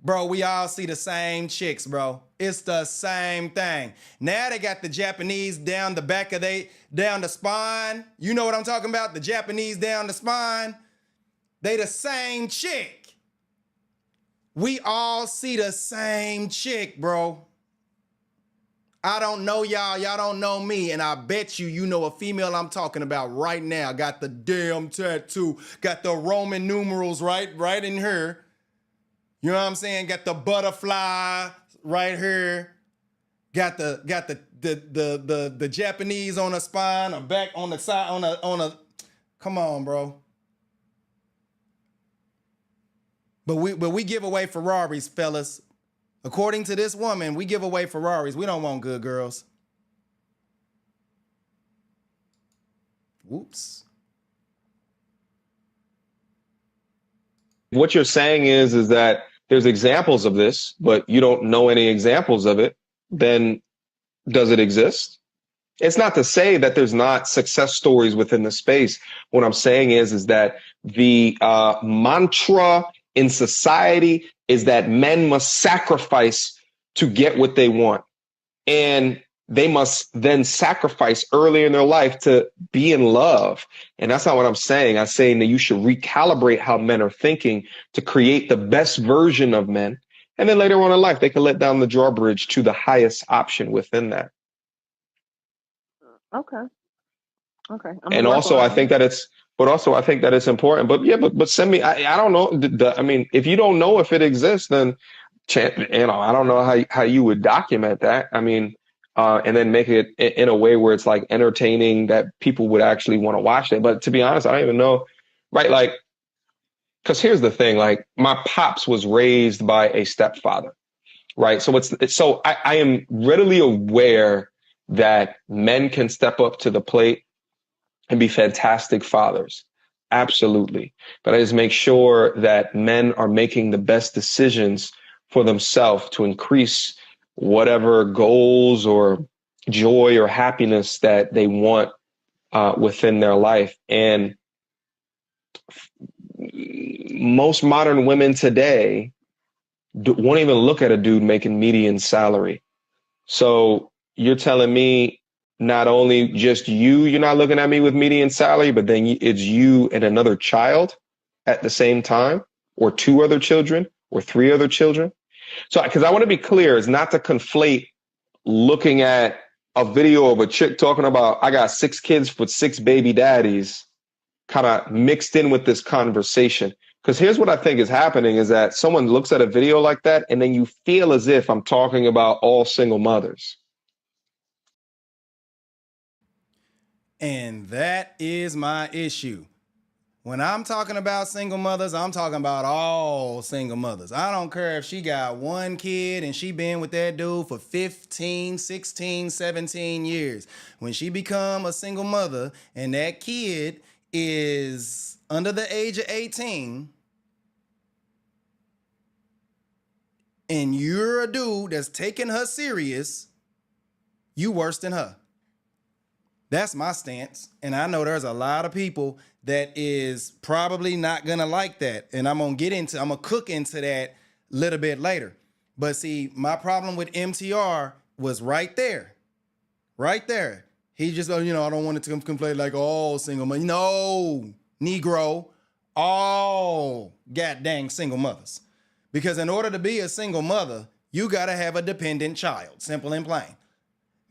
Bro, we all see the same chicks, bro. It's the same thing. Now they got the Japanese down the back of down the spine. You know what I'm talking about? The Japanese down the spine. They the same chick. We all see the same chick, bro. I don't know y'all, y'all don't know me, and I bet you know a female I'm talking about right now. Got the damn tattoo, got the Roman numerals right in her. You know what I'm saying? Got the butterfly right here. Got the Japanese on the spine, or back on the side, on a. Come on, bro. But we give away Ferraris, fellas. According to this woman, we give away Ferraris. We don't want good girls. Whoops. What you're saying is that there's examples of this, but you don't know any examples of it, then does it exist? It's not to say that there's not success stories within the space. What I'm saying is that the mantra in society is that men must sacrifice to get what they want. And they must then sacrifice early in their life to be in love. And that's not what I'm saying. I'm saying that you should recalibrate how men are thinking to create the best version of men And then later on in life, they can let down the drawbridge to the highest option within that. Okay. Okay. I'm And gonna work also, I on think it. that I think that it's important. But yeah, but send me. I don't know. I mean, if you don't know if it exists, then I don't know how you would document that. I mean, and then make it in a way where it's like entertaining that people would actually want to watch it. But to be honest, I don't even know. Right? Like, because here's the thing. Like, my pops was raised by a stepfather. Right? So so I am readily aware that men can step up to the plate and be fantastic fathers. Absolutely. But I just make sure that men are making the best decisions for themselves to increase whatever goals or joy or happiness that they want within their life. And most modern women today won't even look at a dude making median salary. So you're telling me not only just you're not looking at me with median salary, but then it's you and another child at the same time, or two other children, or three other children. So, because I want to be clear, is not to conflate looking at a video of a chick talking about, I got 6 kids with 6 baby daddies, kind of mixed in with this conversation. Because here's what I think is happening is that someone looks at a video like that, and then you feel as if I'm talking about all single mothers. And that is my issue. When I'm talking about single mothers, I'm talking about all single mothers. I don't care if she got 1 kid and she been with that dude for 15, 16, 17 years. When she become a single mother and that kid is under the age of 18 and you're a dude that's taking her serious, you worse than her. That's my stance. And I know there's a lot of people that is probably not gonna like that. And I'm gonna cook into that a little bit later. But see, my problem with MTR was right there. Right there. He just, I don't want it to conflate like all single mothers. No, Negro, all goddamn single mothers. Because in order to be a single mother, you gotta have a dependent child, simple and plain.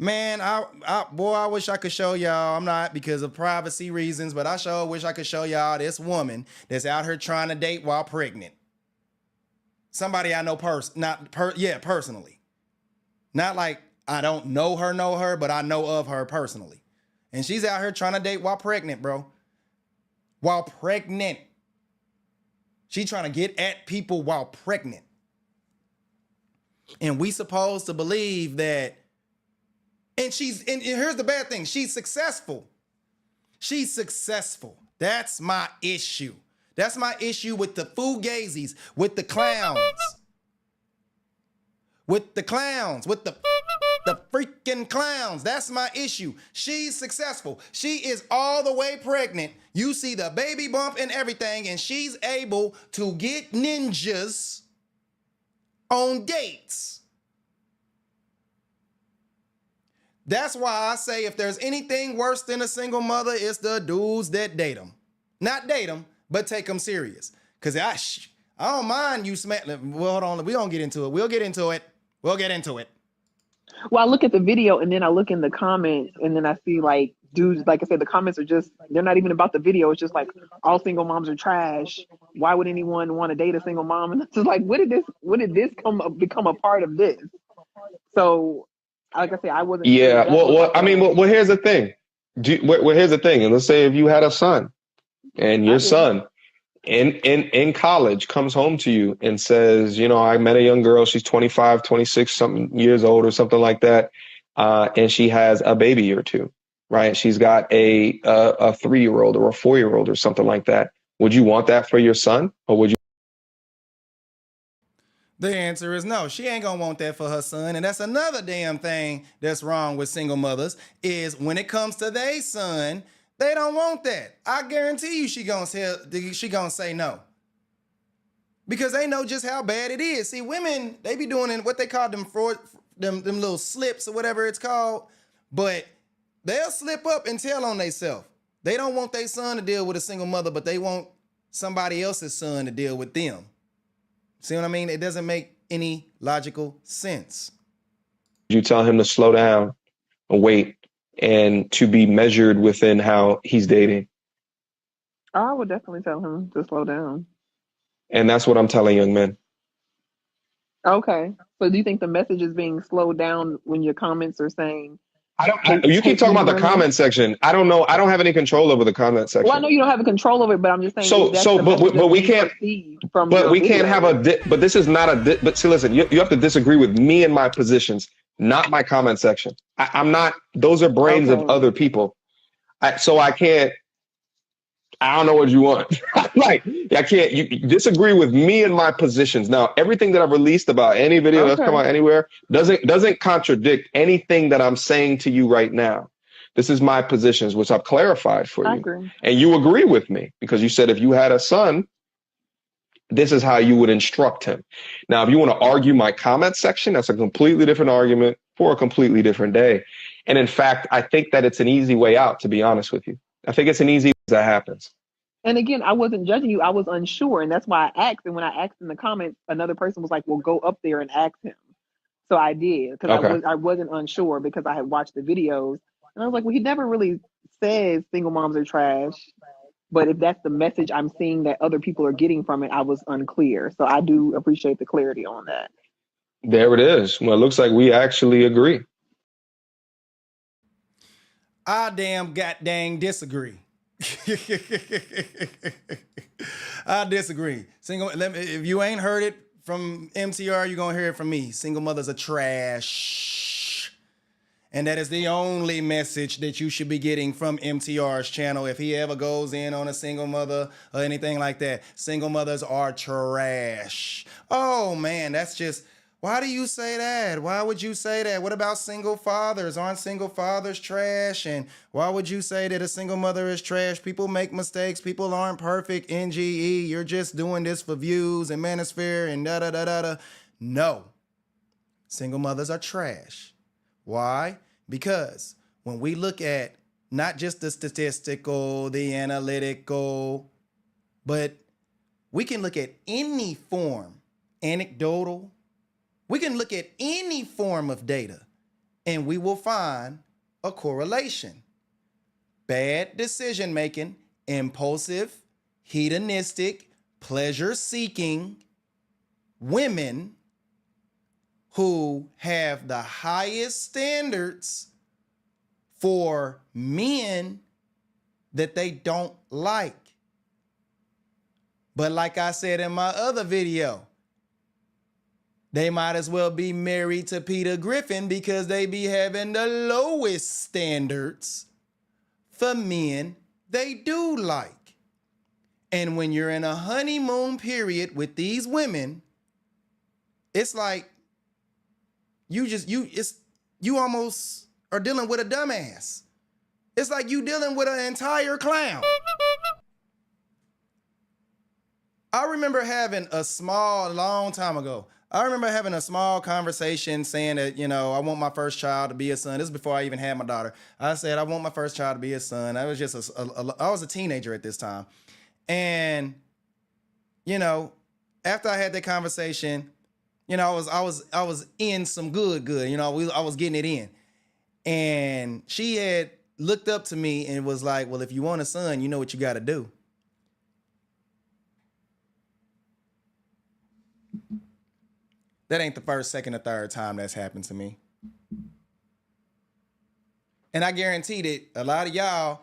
Man, I wish I could show y'all. I'm not because of privacy reasons, but I sure wish I could show y'all this woman that's out here trying to date while pregnant. Somebody I know personally. Not like I don't know her, but I know of her personally. And she's out here trying to date while pregnant, bro. While pregnant. She trying to get at people while pregnant. And we supposed to believe that. And here's the bad thing. She's successful. She's successful. That's my issue. That's my issue with the fugazis, with the clowns. With the freaking clowns. That's my issue. She's successful. She is all the way pregnant. You see the baby bump and everything, and she's able to get ninjas on dates. That's why I say if there's anything worse than a single mother, it's the dudes that date them. Not date them, but take them serious. Because I don't mind you smacking. Well, hold on. We don't get into it. We'll get into it. Well, I look at the video and then I look in the comments and then I see like dudes, like I said, the comments are just, they're not even about the video. It's just like all single moms are trash. Why would anyone want to date a single mom? And it's just like, when did this become a part of this? So like I said, I wasn't sure. Yeah. Well, here's the thing. Here's the thing. And let's say if you had a son and your son in college comes home to you and says, I met a young girl. She's 25, 26 something years old or something like that. And she has a baby or two, right? She's got a 3-year-old or a 4-year-old or something like that. Would you want that for your son, or would you? The answer is no. She ain't gonna want that for her son. And that's another damn thing that's wrong with single mothers is when it comes to their son, they don't want that. I guarantee you she gonna say no. Because they know just how bad it is. See, women, they be doing what they call them little slips or whatever it's called. But they'll slip up and tell on themselves. They don't want their son to deal with a single mother, but they want somebody else's son to deal with them. See what I mean? It doesn't make any logical sense. You tell him to slow down and wait and to be measured within how he's dating. I would definitely tell him to slow down. And that's what I'm telling young men. Okay. So do you think the message is being slowed down when your comments are saying You keep hate talking these about the women? comment section. I don't know. I don't have any control over the comment section. Well, I know you don't have a control over it, but I'm just saying that's the message but we being can't. perceived from But your we can't have videos. but this is not but see, listen, you have to disagree with me and my positions, not my comment section. I'm not, those are brains of Okay. other people. So I can't, I don't know what you want. Like, I can't, you disagree with me and my positions. Now, everything that I've released about any video that's come Okay. out anywhere doesn't contradict anything that I'm saying to you right now. This is my positions, which I've clarified for I you. agree. And you agree with me because you said if you had a son, this is how you would instruct him. Now, if you want to argue my comment section, that's a completely different argument for a completely different day. And in fact, I think that it's an easy way out, to be honest with you. I think it's an easy way that happens. And again, I wasn't judging you. I was unsure. And that's why I asked. And when I asked in the comments, another person was like, well, go up there and ask him. So I did, because Okay. I wasn't unsure because I had watched the videos. And I was like, well, he never really says single moms are trash. But if that's the message I'm seeing that other people are getting from it, I was unclear. So I do appreciate the clarity on that. There it is. Well, it looks like we actually agree. I damn dang disagree. I disagree. If you ain't heard it from MTR, you're going to hear it from me. Single mothers are trash. And that is the only message that you should be getting from MTR's channel. If he ever goes in on a single mother or anything like that, single mothers are trash. Oh man, that's just, why do you say that? Why would you say that? What about single fathers? Aren't single fathers trash? And why would you say that a single mother is trash? People make mistakes. People aren't perfect. NGE, you're just doing this for views and manosphere and da-da-da-da-da. No. Single mothers are trash. Why? Because when we look at not just the statistical, the analytical, but we can look at any form, anecdotal, we can look at any form of data and we will find a correlation. Bad decision making, impulsive, hedonistic, pleasure-seeking women who have the highest standards for men that they don't like. But like I said in my other video, they might as well be married to Peter Griffin because they be having the lowest standards for men they do like. And when you're in a honeymoon period with these women, it's like you almost are dealing with a dumbass. It's like you dealing with an entire clown. I remember having a long time ago, I remember having a small conversation saying that, I want my first child to be a son. This is before I even had my daughter. I said, I want my first child to be a son. I was just I was a teenager at this time. And, after I had that conversation, I was in some good. I was getting it in. And she had looked up to me and was like, well, if you want a son, you know what you got to do. That ain't the first, second, or third time that's happened to me. And I guarantee that a lot of y'all,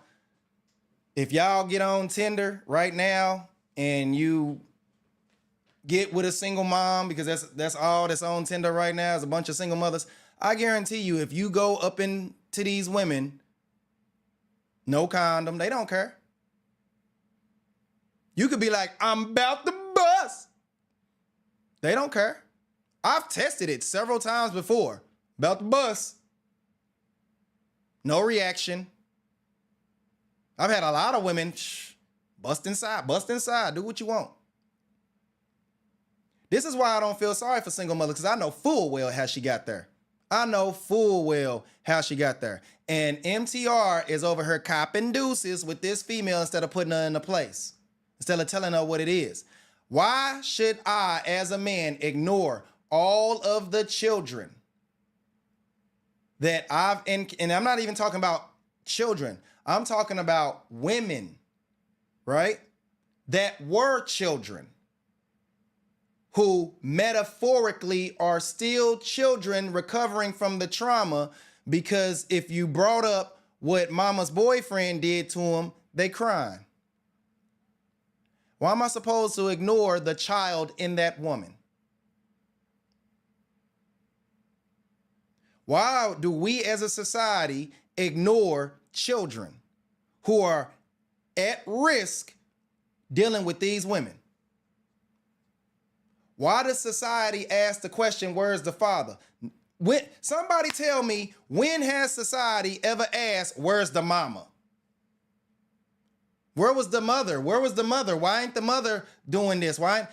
if y'all get on Tinder right now and you get with a single mom, because that's all that's on Tinder right now is a bunch of single mothers, I guarantee you if you go up into these women, no condom, they don't care. You could be like, I'm about to bust. They don't care. I've tested it several times before. About to bust. No reaction. I've had a lot of women, bust inside, do what you want. This is why I don't feel sorry for single mothers, because I know full well how she got there. And MTR is over her copping deuces with this female instead of putting her in a place, instead of telling her what it is. Why should I, as a man, ignore all of the children that and I'm not even talking about children, I'm talking about women, right? That were children who metaphorically are still children recovering from the trauma, because if you brought up what mama's boyfriend did to them, they crying. Why am I supposed to ignore the child in that woman? Why do we as a society ignore children who are at risk dealing with these women? Why does society ask the question, where's the father? Somebody tell me, when has society ever asked, where's the mama? Where was the mother? Where was the mother? Why ain't the mother doing this? Why?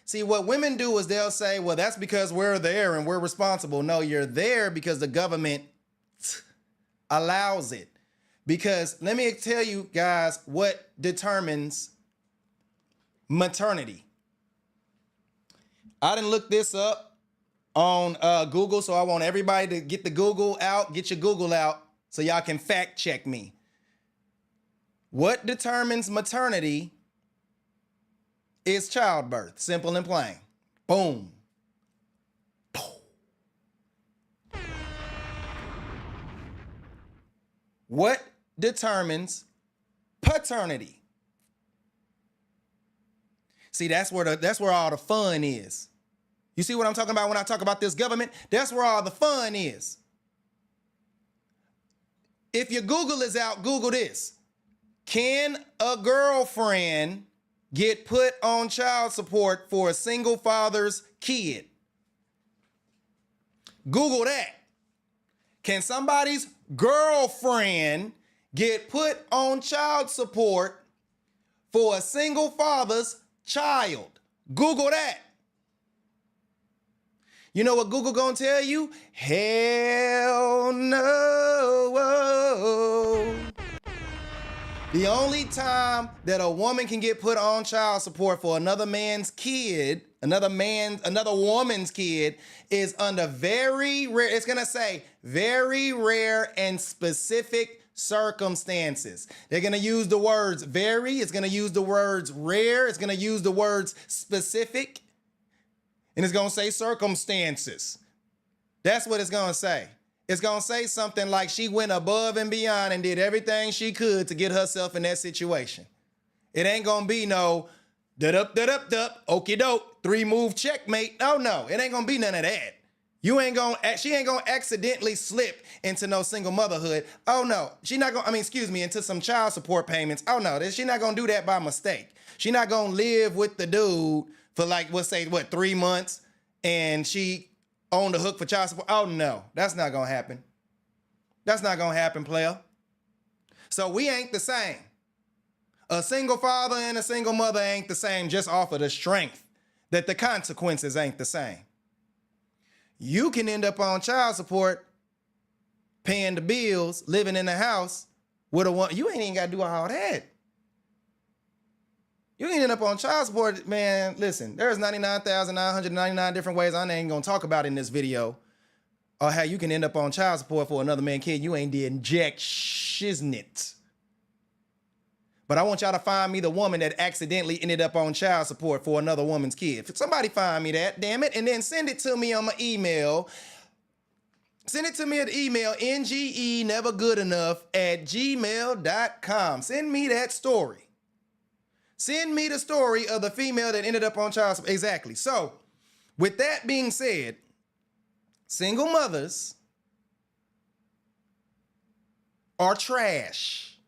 See, what women do is they'll say, well, that's because we're there and we're responsible. No, you're there because the government allows it. Because let me tell you guys what determines maternity. I didn't look this up on Google, so I want everybody to get the Google out, get your Google out so y'all can fact check me. What determines maternity is childbirth, simple and plain. Boom. Boom. What determines paternity? See, that's where all the fun is. You see what I'm talking about when I talk about this government? That's where all the fun is. If your Google is out, Google this. Can a girlfriend get put on child support for a single father's kid? Google that. Can somebody's girlfriend get put on child support for a single father's child? Google that. You know what Google gonna tell you? Hell no. The only time that a woman can get put on child support for another man's kid, another woman's kid, is under very rare, it's gonna say very rare and specific circumstances. They're gonna use the words very, it's gonna use the words rare, it's gonna use the words specific, and it's gonna say circumstances. That's what it's gonna say. It's gonna say something like she went above and beyond and did everything she could to get herself in that situation. It ain't gonna be no okie doke, 3-move checkmate. No, it ain't gonna be none of that. She ain't gonna accidentally slip into no single motherhood. Oh no, into some child support payments. Oh no, she not gonna do that by mistake. She not gonna live with the dude for 3 months and she on the hook for child support. Oh no, that's not gonna happen. That's not gonna happen, player. So we ain't the same. A single father and a single mother ain't the same just off of the strength that the consequences ain't the same. You can end up on child support, paying the bills, living in the house with a one. You ain't even gotta do all that. You can end up on child support, man. Listen, there's 99,999 different ways I ain't gonna talk about in this video, or how you can end up on child support for another man's kid. You ain't did jack shiznit. But I want y'all to find me the woman that accidentally ended up on child support for another woman's kid. Somebody find me that, damn it, and then send it to me on my email. Send it to me at email, ngenevergoodenough@gmail.com. Send me that story. Send me the story of the female that ended up on child support. Exactly. So, with that being said, single mothers are trash.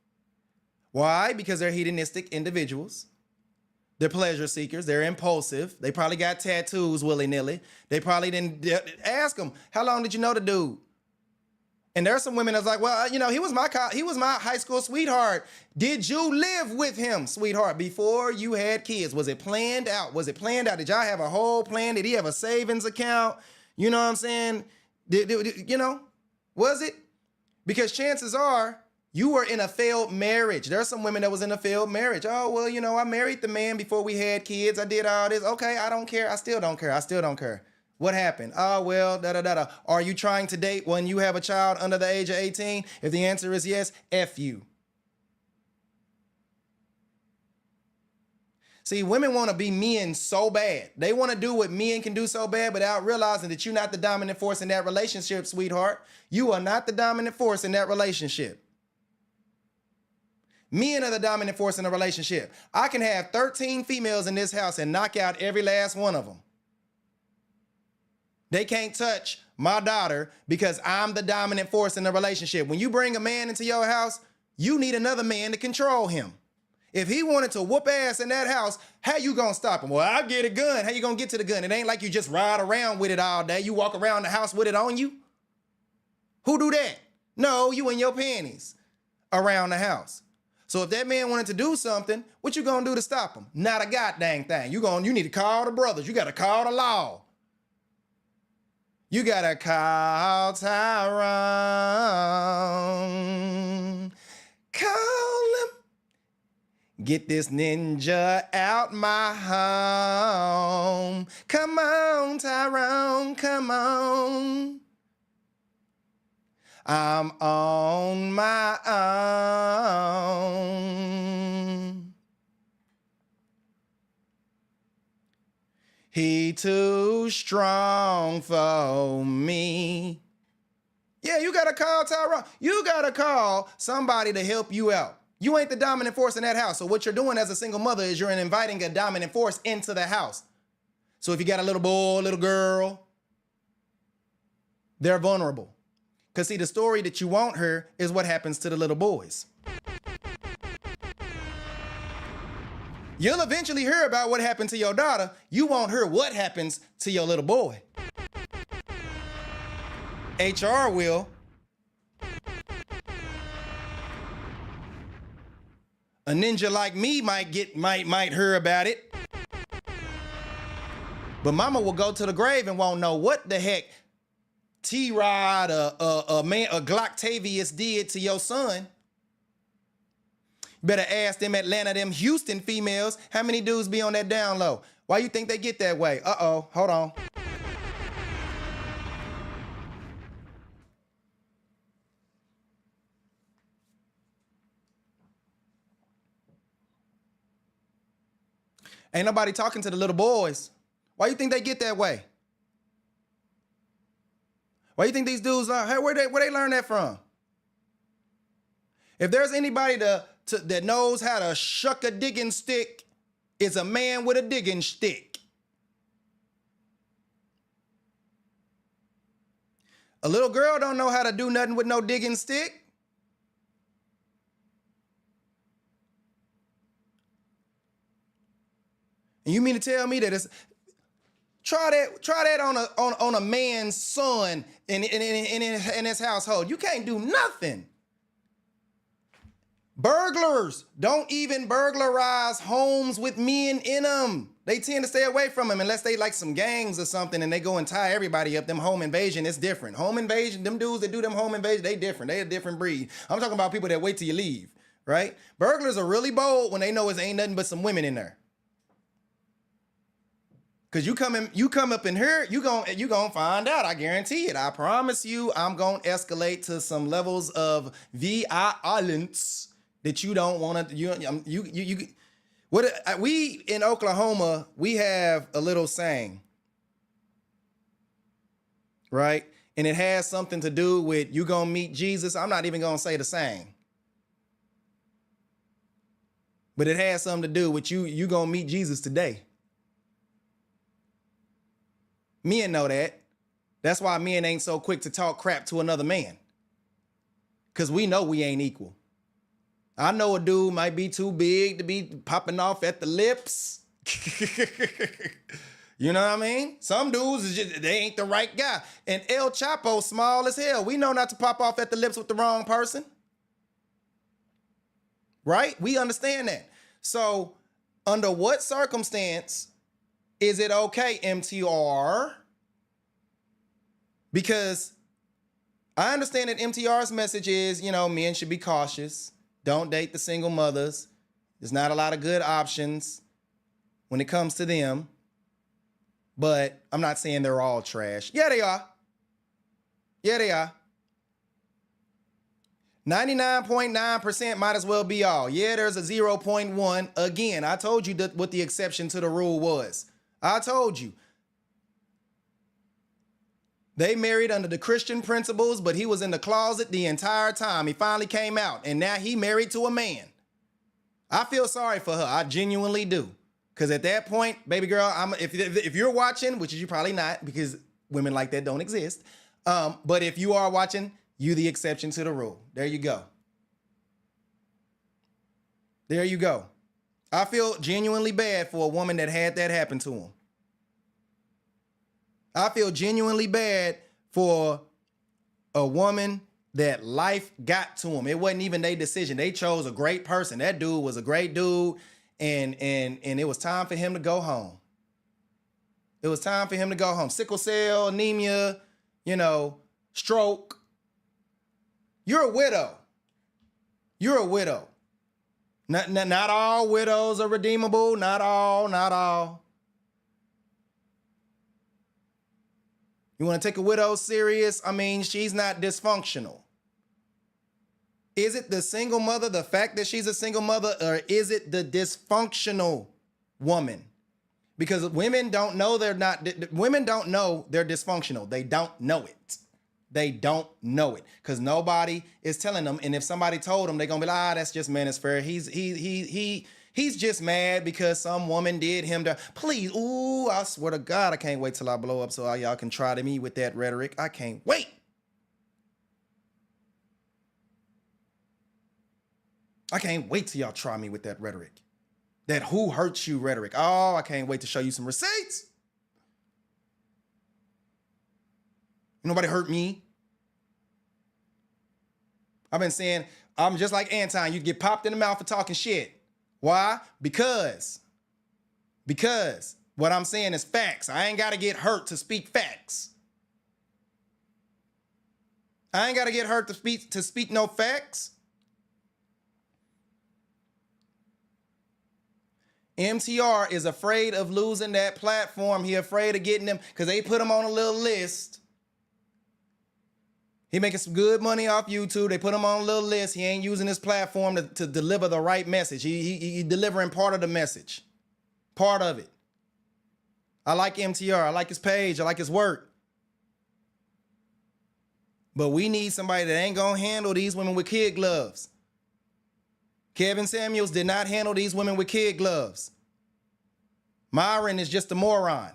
Why? Because they're hedonistic individuals. They're pleasure seekers. They're impulsive. They probably got tattoos willy-nilly. They probably didn't ask them, how long did you know the dude? And there are some women that's like, well, he was my high school sweetheart. Did you live with him, sweetheart, before you had kids? Was it planned out? Did y'all have a whole plan? Did he have a savings account? You know what I'm saying? Was it? Because chances are you were in a failed marriage. There are some women that was in a failed marriage. Oh, well, I married the man before we had kids. I did all this. Okay, I don't care. I still don't care. What happened? Oh, well, da-da-da-da. Are you trying to date when you have a child under the age of 18? If the answer is yes, F you. See, women want to be men so bad. They want to do what men can do so bad without realizing that you're not the dominant force in that relationship, sweetheart. You are not the dominant force in that relationship. Men are the dominant force in a relationship. I can have 13 females in this house and knock out every last one of them. They can't touch my daughter because I'm the dominant force in the relationship. When you bring a man into your house, you need another man to control him. If he wanted to whoop ass in that house, how you gonna stop him? Well, I'll get a gun. How you gonna get to the gun? It ain't like you just ride around with it all day. You walk around the house with it on you. Who do that? No, you in your panties around the house. So if that man wanted to do something, what you gonna do to stop him? Not a goddamn thing. You need to call the brothers. You gotta call the law. You gotta call Tyrone. Call him. Get this ninja out my home. Come on, Tyrone, come on. I'm on my own. He too strong for me. Yeah, you gotta call Tyrone. You gotta call somebody to help you out. You ain't the dominant force in that house. So what you're doing as a single mother is you're inviting a dominant force into the house. So if you got a little boy, little girl, they're vulnerable. Because see, the story that you won't hear is what happens to the little boys. You'll eventually hear about what happened to your daughter. You won't hear what happens to your little boy. HR will. A ninja like me might hear about it. But mama will go to the grave and won't know what the heck T-Rod, a Glocktavius did to your son. Better ask them Atlanta, them Houston females, how many dudes be on that down low? Why you think they get that way? Uh-oh, hold on. Ain't nobody talking to the little boys. Why you think they get that way? Why you think these dudes learn? Hey, where they learn that from? If there's anybody that knows how to shuck a digging stick, it's a man with a digging stick. A little girl don't know how to do nothing with no digging stick. And you mean to tell me that it's try that on a man's son in his household? You can't do nothing. Burglars don't even burglarize homes with men in them. They tend to stay away from them unless they like some gangs or something and they go and tie everybody up. Them home invasion, it's different. Home invasion, them dudes that do them home invasion, they different. They a different breed. I'm talking about people that wait till you leave, right? Burglars are really bold when they know it ain't nothing but some women in there. Cause you come up in here, you gonna find out. I guarantee it. I promise you, I'm gonna escalate to some levels of violence that you don't want to. We in Oklahoma, we have a little saying, right? And it has something to do with you gonna meet Jesus. I'm not even gonna say the saying, but it has something to do with you gonna meet Jesus today. Men know that. That's why men ain't so quick to talk crap to another man. Because we know we ain't equal. I know a dude might be too big to be popping off at the lips. You know what I mean? Some dudes, they ain't the right guy. And El Chapo small as hell. We know not to pop off at the lips with the wrong person. Right? We understand that. So under what circumstance is it okay, MTR? Because I understand that MTR's message is, men should be cautious. Don't date the single mothers. There's not a lot of good options when it comes to them. but I'm not saying they're all trash. Yeah, they are. Yeah, they are. 99.9% might as well be all. Yeah, there's a 0.1. Again, I told you what the exception to the rule was. I told you. They married under the Christian principles, but he was in the closet the entire time. He finally came out, and now he married to a man. I feel sorry for her. I genuinely do. Because at that point, baby girl, if you're watching, which is you probably not, because women like that don't exist. But if you are watching, you the exception to the rule. There you go. There you go. I feel genuinely bad for a woman that had that happen to him. I feel genuinely bad for a woman that life got to him. It wasn't even their decision. They chose a great person. That dude was a great dude, and it was time for him to go home. It was time for him to go home. Sickle cell, anemia, stroke. You're a widow. You're a widow. Not all widows are redeemable. Not all. You want to take a widow serious? I mean, she's not dysfunctional. Is it the single mother, the fact that she's a single mother, or is it the dysfunctional woman? Because women don't know they're dysfunctional. They don't know it. They don't know it because nobody is telling them. And if somebody told them, they're gonna be like, that's just manosphere. He's just mad because some woman did him to. Please, I swear to God, I can't wait till I blow up so all y'all can try to me with that rhetoric. I can't wait. I can't wait till y'all try me with that rhetoric. That who hurts you rhetoric. Oh, I can't wait to show you some receipts. Nobody hurt me. I've been saying, I'm just like Anton. You get popped in the mouth for talking shit. Why? Because what I'm saying is facts. I ain't got to get hurt to speak facts. I ain't got to get hurt to speak no facts. MTR is afraid of losing that platform. He afraid of getting them because they put him on a little list. He making some good money off YouTube. They put him on a little list. He ain't using his platform to deliver the right message. He delivering part of the message. Part of it. I like MTR. I like his page. I like his work. But we need somebody that ain't gonna handle these women with kid gloves. Kevin Samuels did not handle these women with kid gloves. Myron is just a moron.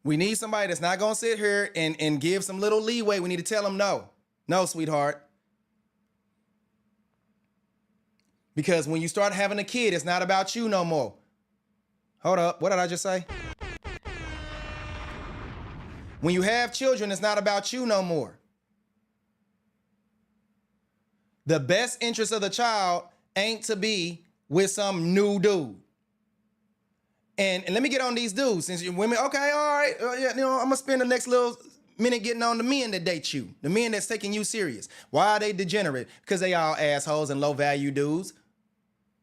We need somebody that's not going to sit here and give some little leeway. We need to tell them no. No, sweetheart. Because when you start having a kid, it's not about you no more. Hold up. What did I just say? When you have children, it's not about you no more. The best interest of the child ain't to be with some new dude. And let me get on these dudes. Since you're women, okay, all right. I'm going to spend the next little minute getting on the men that date you. The men that's taking you serious. Why are they degenerate? Because they all assholes and low-value dudes.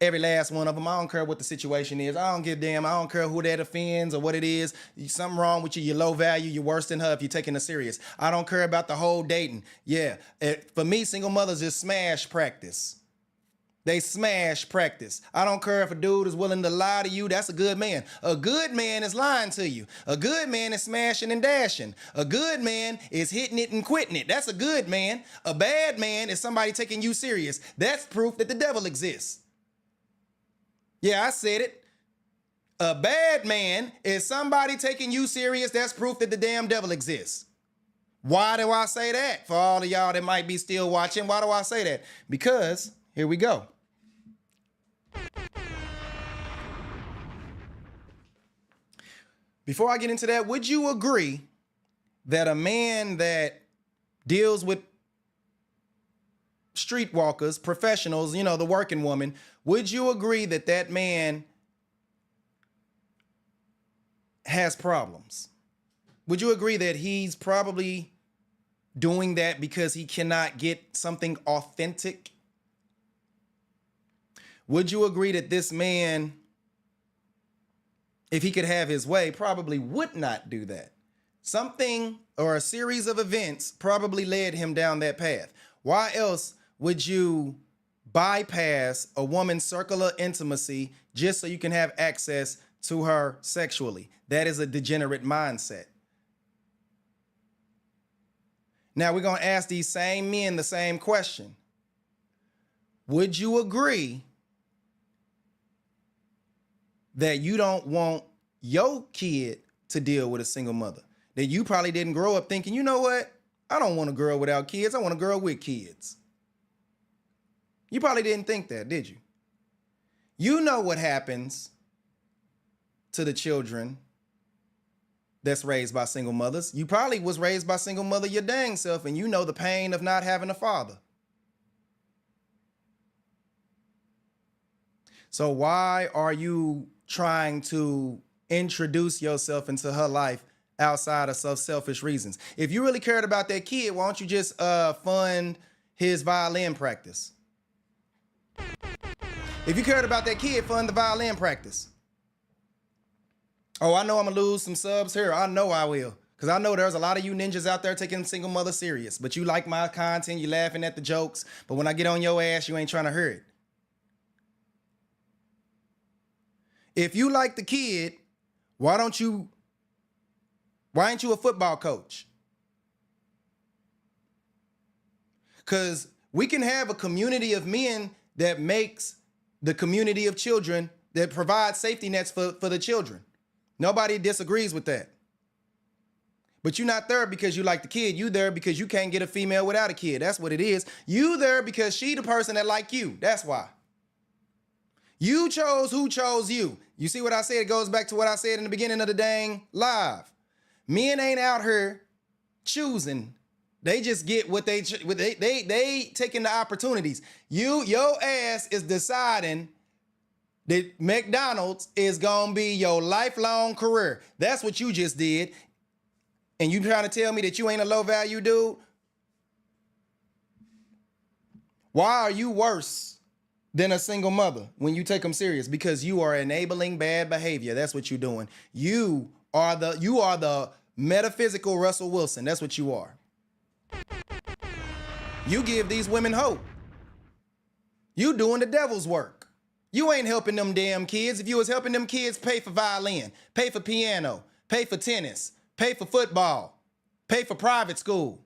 Every last one of them. I don't care what the situation is. I don't give a damn. I don't care who that offends or what it is. Something wrong with you. You're low value. You're worse than her if you're taking her serious. I don't care about the whole dating. Yeah. For me, single mothers is smash practice. They smash practice. I don't care if a dude is willing to lie to you. That's a good man. A good man is lying to you. A good man is smashing and dashing. A good man is hitting it and quitting it. That's a good man. A bad man is somebody taking you serious. That's proof that the devil exists. Yeah, I said it. A bad man is somebody taking you serious. That's proof that the damn devil exists. Why do I say that? For all of y'all that might be still watching, why do I say that? Because here we go. Before I get into that, would you agree that a man that deals with streetwalkers, professionals, the working woman, would you agree that that man has problems? Would you agree that he's probably doing that because he cannot get something authentic? Would you agree that this man if he could have his way, probably would not do that. Something or a series of events probably led him down that path. Why else would you bypass a woman's circle of intimacy just so you can have access to her sexually? That is a degenerate mindset. Now we're going to ask these same men the same question. Would you agree that you don't want your kid to deal with a single mother? That you probably didn't grow up thinking, you know what? I don't want a girl without kids. I want a girl with kids. You probably didn't think that, did you? You know what happens to the children that's raised by single mothers. You probably was raised by a single mother your dang self, and you know the pain of not having a father. So why are you trying to introduce yourself into her life outside of selfish reasons? If you really cared about that kid, why don't you just fund his violin practice? If you cared about that kid, fund the violin practice. Oh, I know I'm gonna lose some subs here. I know I will. Because I know there's a lot of you ninjas out there taking single mother serious. But you like my content, you laughing at the jokes. But when I get on your ass, you ain't trying to hear it. If you like the kid, why ain't you a football coach? Because we can have a community of men that makes the community of children, that provides safety nets for the children. Nobody disagrees with that. But you're not there because you like the kid. You there because you can't get a female without a kid. That's what it is. You there because she the person that like you. That's why. You chose who chose you. You see what I said? It goes back to what I said in the beginning of the dang live. Men ain't out here choosing. They just get what they taking the opportunities. Your ass is deciding that McDonald's is gonna be your lifelong career. That's what you just did. And you trying to tell me that you ain't a low value dude? Why are you worse than a single mother when you take them serious? Because you are enabling bad behavior. That's what you're doing. You are the metaphysical Russell Wilson. That's what you are. You give these women hope. You doing the devil's work. You ain't helping them damn kids. If you was helping them kids pay for violin, pay for piano, pay for tennis, pay for football, pay for private school.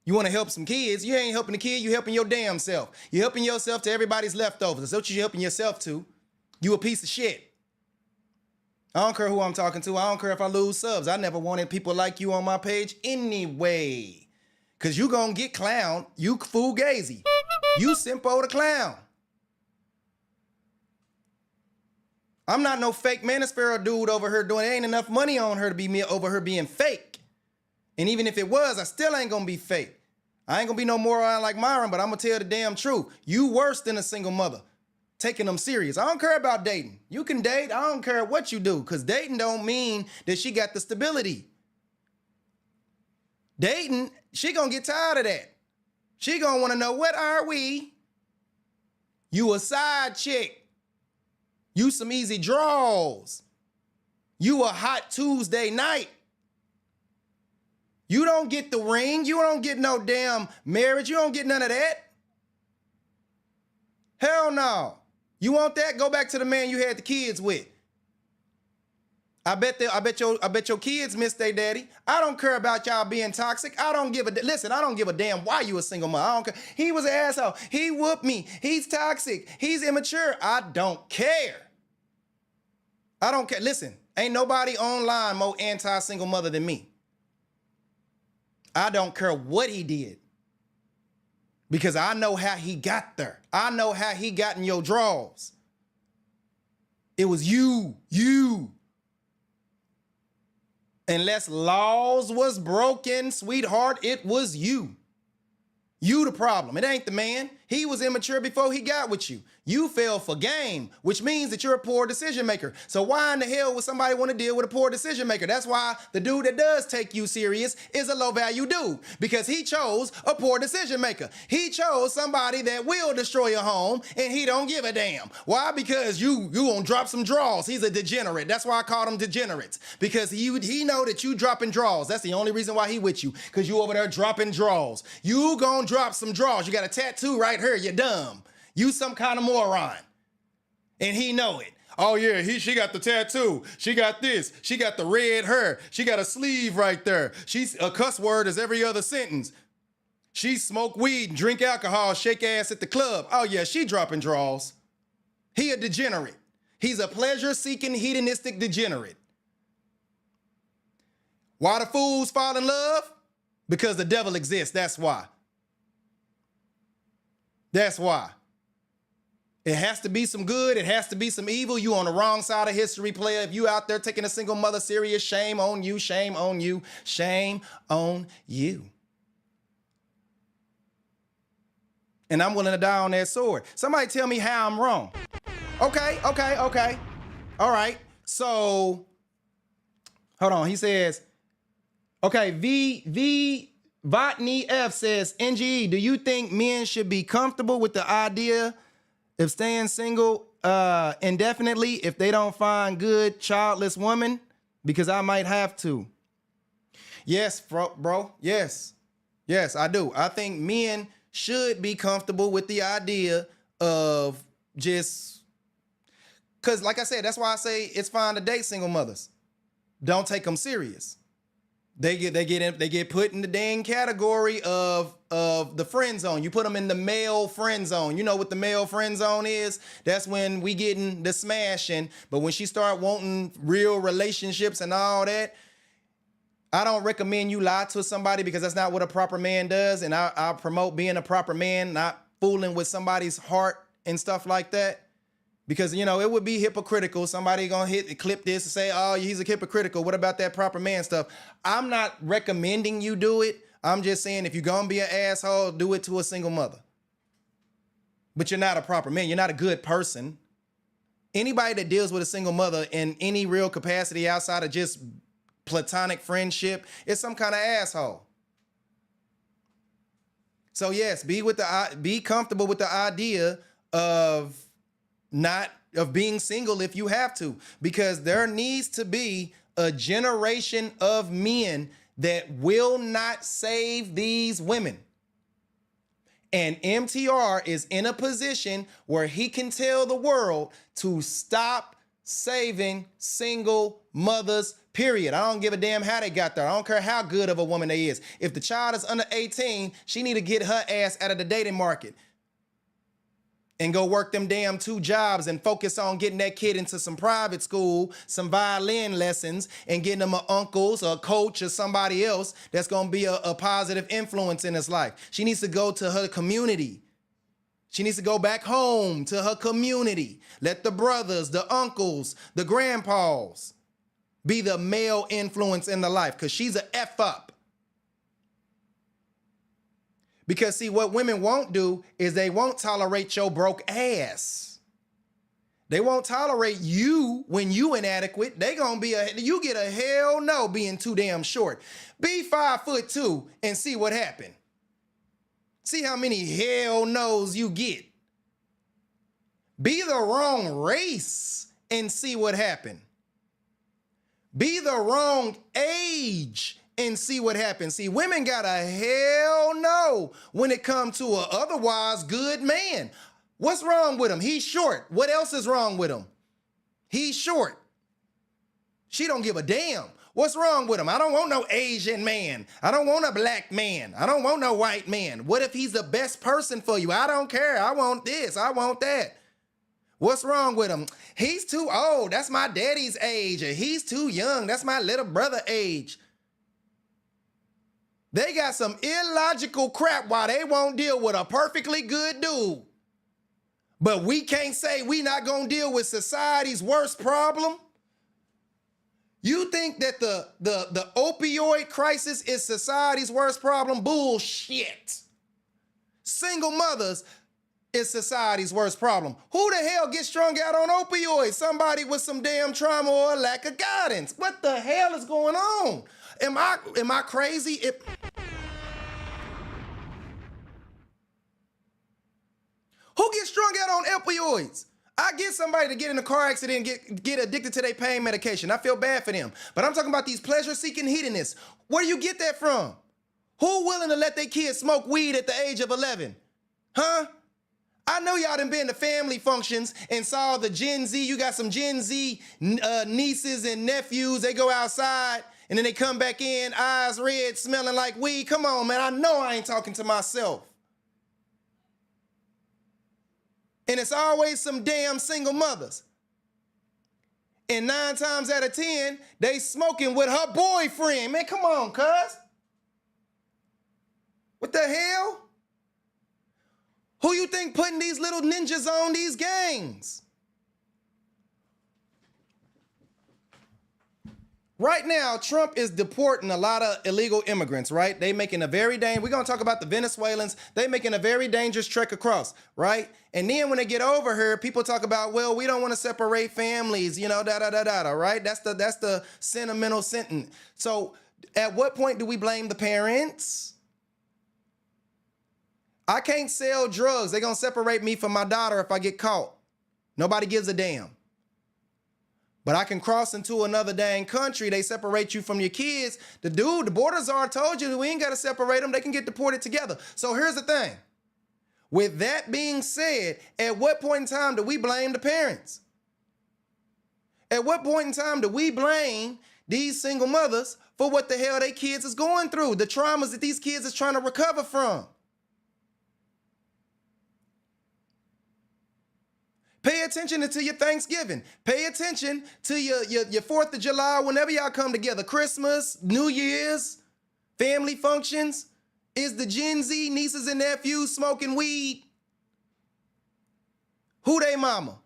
You want to help some kids, you ain't helping the kid, you helping your damn self. You're helping yourself to everybody's leftovers. That's what you're helping yourself to. You a piece of shit. I don't care who I'm talking to. I don't care if I lose subs. I never wanted people like you on my page anyway. Because you going to get clowned. You fugazi. You Simpo the clown. I'm not no fake manosphere dude over here doing. There ain't enough money on her to be me over her being fake. And even if it was, I still ain't going to be fake. I ain't going to be no moron like Myron, but I'm going to tell the damn truth. You worse than a single mother. Taking them serious. I don't care about dating. You can date. I don't care what you do. Because dating don't mean that she got the stability. Dating, she gonna get tired of that. She gonna want to know, what are we? You a side chick. You some easy draws. You a hot Tuesday night. You don't get the ring. You don't get no damn marriage. You don't get none of that. Hell no. You want that? Go back to the man you had the kids with. I bet your kids miss their daddy. I don't care about y'all being toxic. I don't give a damn why you a single mother. I don't care. He was an asshole. He whooped me. He's toxic. He's immature. I don't care. I don't care. Listen, ain't nobody online more anti-single mother than me. I don't care what he did. Because I know how he got there. I know how he got in your drawers. It was you. Unless laws was broken, sweetheart, it was you. You the problem. It ain't the man. He was immature before he got with you. You fell for game, which means that you're a poor decision maker. So why in the hell would somebody want to deal with a poor decision maker? That's why the dude that does take you serious is a low value dude, because he chose a poor decision maker. He chose somebody that will destroy your home and he don't give a damn. Why? Because you gonna drop some draws. He's a degenerate. That's why I called him degenerates, because he know that you dropping draws. That's the only reason why he with you, because you over there dropping draws. You gonna drop some draws. You got a tattoo right here. You're dumb. You some kind of moron. And he know it. Oh yeah, she got the tattoo. She got this. She got the red hair. She got a sleeve right there. She's a cuss word is every other sentence. She smoke weed and drink alcohol, shake ass at the club. Oh yeah, she dropping draws. He a degenerate. He's a pleasure-seeking, hedonistic degenerate. Why the fools fall in love? Because the devil exists, that's why. That's why. It has to be some good. It has to be some evil. You on the wrong side of history, player. If you out there taking a single mother serious, shame on you, shame on you, shame on you. And I'm willing to die on that sword. Somebody tell me how I'm wrong. Okay. All right. So, hold on. He says, okay, Votney F says, NGE, do you think men should be comfortable with the idea of staying single indefinitely if they don't find good childless women? Because I might have to. Yes, bro. Yes, I do. I think men should be comfortable with the idea of just, because like I said, that's why I say it's fine to date single mothers. Don't take them serious. They get put in the dang category of the friend zone. You put them in the male friend zone. You know what the male friend zone is? That's when we getting the smashing. But when she start wanting real relationships and all that, I don't recommend you lie to somebody, because that's not what a proper man does. And I promote being a proper man, not fooling with somebody's heart and stuff like that. Because, you know, it would be hypocritical. Somebody gonna clip this and say, oh, he's a hypocritical. What about that proper man stuff? I'm not recommending you do it. I'm just saying, if you're gonna be an asshole, do it to a single mother. But you're not a proper man. You're not a good person. Anybody that deals with a single mother in any real capacity outside of just platonic friendship is some kind of asshole. So yes, be comfortable with the idea of being single if you have to, because there needs to be a generation of men that will not save these women. And MTR is in a position where he can tell the world to stop saving single mothers, period. I don't give a damn how they got there. I don't care how good of a woman they is. If the child is under 18, she need to get her ass out of the dating market and go work them damn 2 jobs and focus on getting that kid into some private school, some violin lessons, and getting them an uncle or a coach or somebody else that's going to be a positive influence in his life. She needs to go to her community. She needs to go back home to her community. Let the brothers, the uncles, the grandpas be the male influence in the life, because she's a F up. Because see, what women won't do is they won't tolerate your broke ass. They won't tolerate you when you inadequate. They gonna be you get a hell no being too damn short. Be 5'2" and see what happened. See how many hell no's you get. Be the wrong race and see what happened. Be the wrong age and see what happens. See, women got a hell no when it comes to a otherwise good man. What's wrong with him? He's short. What else is wrong with him? He's short. She don't give a damn. What's wrong with him? I don't want no Asian man. I don't want a black man. I don't want no white man. What if he's the best person for you? I don't care. I want this. I want that. What's wrong with him? He's too old. That's my daddy's age. Or he's too young. That's my little brother age. They got some illogical crap why they won't deal with a perfectly good dude. But we can't say we not gonna deal with society's worst problem. You think that the opioid crisis is society's worst problem? Bullshit. Single mothers, is society's worst problem. Who the hell gets strung out on opioids? Somebody with some damn trauma or a lack of guidance. What the hell is going on? Am I crazy? Who gets strung out on opioids? I get somebody to get in a car accident and get addicted to their pain medication. I feel bad for them. But I'm talking about these pleasure-seeking hedonists. Where do you get that from? Who willing to let their kids smoke weed at the age of 11? Huh? I know y'all done been to family functions and saw the Gen Z. You got some Gen Z nieces and nephews. They go outside and then they come back in, eyes red, smelling like weed. Come on, man. I know I ain't talking to myself. And it's always some damn single mothers. And 9 times out of 10, they smoking with her boyfriend. Man, come on, cuz. What the hell? Who you think putting these little ninjas on these gangs? Right now, Trump is deporting a lot of illegal immigrants, right? They making a very we're gonna talk about the Venezuelans. They making a very dangerous trek across, right? And then when they get over here, people talk about, well, we don't want to separate families, you know, right? That's the sentimental sentence. So at what point do we blame the parents? I can't sell drugs. They're gonna separate me from my daughter if I get caught. Nobody gives a damn. But I can cross into another dang country. They separate you from your kids. The border czar told you that we ain't got to separate them. They can get deported together. So here's the thing. With that being said, at what point in time do we blame the parents? At what point in time do we blame these single mothers for what the hell their kids is going through, the traumas that these kids is trying to recover from? Pay attention to your Thanksgiving. Pay attention to your 4th of July, whenever y'all come together. Christmas, New Year's, family functions. Is the Gen Z nieces and nephews smoking weed? Who they mama?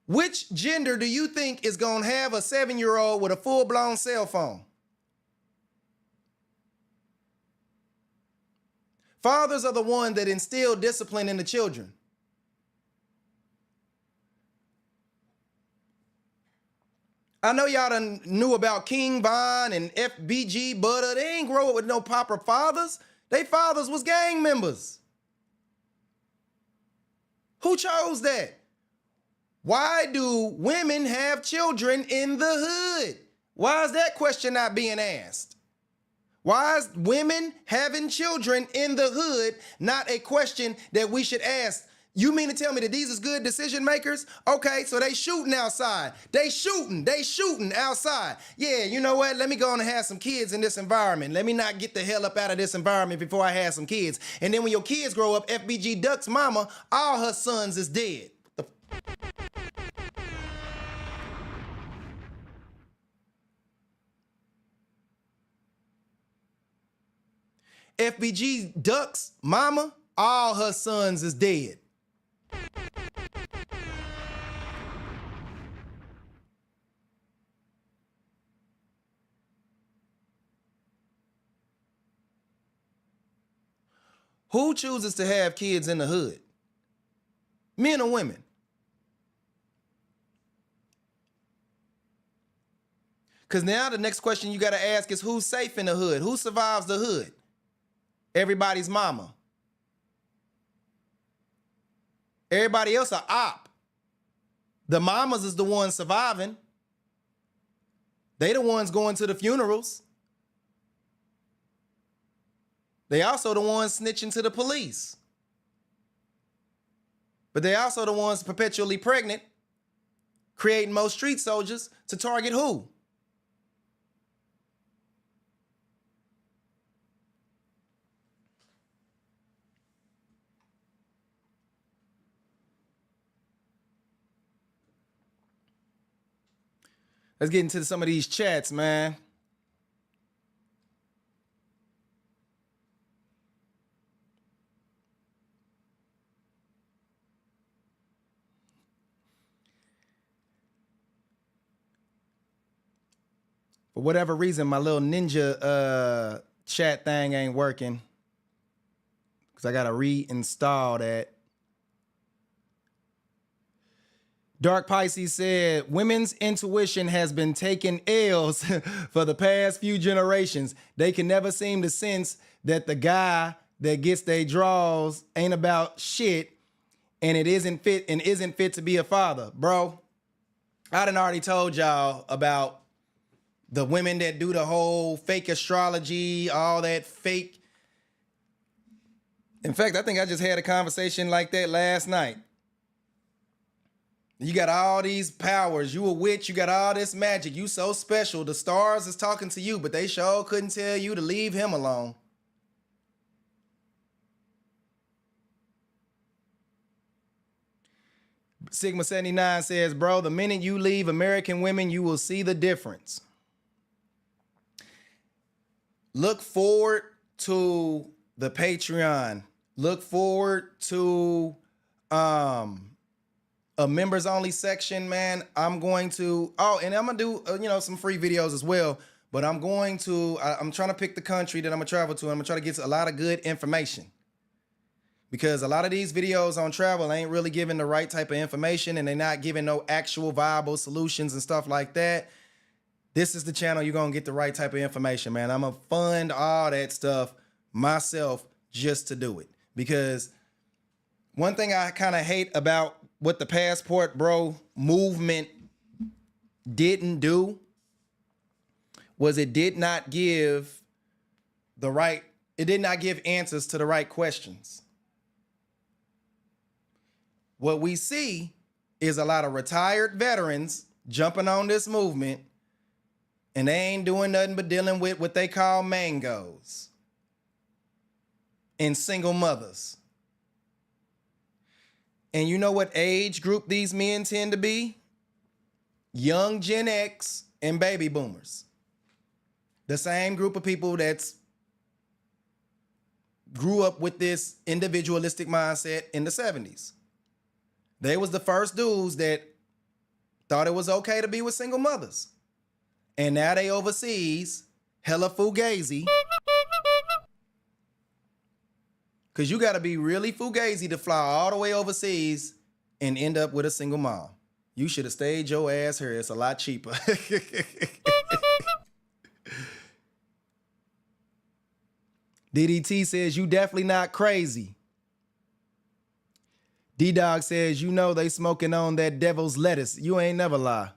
Which gender do you think is gonna have a 7-year-old with a full-blown cell phone? Fathers are the ones that instill discipline in the children. I know y'all done knew about King Von and FBG Butter. They ain't grow up with no proper fathers. They fathers was gang members. Who chose that? Why do women have children in the hood? Why is that question not being asked? Why is women having children in the hood not a question that we should ask? You mean to tell me that these is good decision makers? Okay, so they shooting outside. They shooting outside. Yeah, you know what? Let me go on and have some kids in this environment. Let me not get the hell up out of this environment before I have some kids. And then when your kids grow up, FBG Duck's mama, all her sons is dead. FBG Duck's mama, all her sons is dead. Who chooses to have kids in the hood? Men or women? Because now the next question you got to ask is who's safe in the hood? Who survives the hood? Everybody's mama. Everybody else are op. The mamas is the ones surviving. They the ones going to the funerals. They also the ones snitching to the police. But they also the ones perpetually pregnant, creating more street soldiers to target who? Let's get into some of these chats, man. For whatever reason, my little ninja chat thing ain't working. because I got to reinstall that. Dark Pisces said, women's intuition has been taking L's for the past few generations. They can never seem to sense that the guy that gets their draws ain't about shit and it isn't fit to be a father. Bro, I done already told y'all about the women that do the whole fake astrology, all that fake. In fact, I think I just had a conversation like that last night. You got all these powers. You a witch. You got all this magic. You so special. The stars is talking to you, but they sure couldn't tell you to leave him alone. Sigma 79 says, bro, the minute you leave American women, you will see the difference. Look forward to the Patreon. Look forward to a members only section, man. I'm going to, and I'm gonna do, some free videos as well, but I'm trying to pick the country that I'm gonna travel to. And I'm gonna try to get a lot of good information because a lot of these videos on travel ain't really giving the right type of information and they're not giving no actual viable solutions and stuff like that. This is the channel you're gonna get the right type of information, man. I'm gonna fund all that stuff myself just to do it because one thing I kind of hate about what the Passport Bro movement didn't do was it did not give answers to the right questions. What we see is a lot of retired veterans jumping on this movement and they ain't doing nothing but dealing with what they call mangoes and single mothers. And you know what age group these men tend to be? Young Gen X and baby boomers. The same group of people that's grew up with this individualistic mindset in the 70s. They was the first dudes that thought it was okay to be with single mothers. And now they overseas, hella fugazi. Because you got to be really fugazi to fly all the way overseas and end up with a single mom. You should have stayed your ass here. It's a lot cheaper. DDT says, you definitely not crazy. D-Dog says, you know they smoking on that devil's lettuce. You ain't never lie.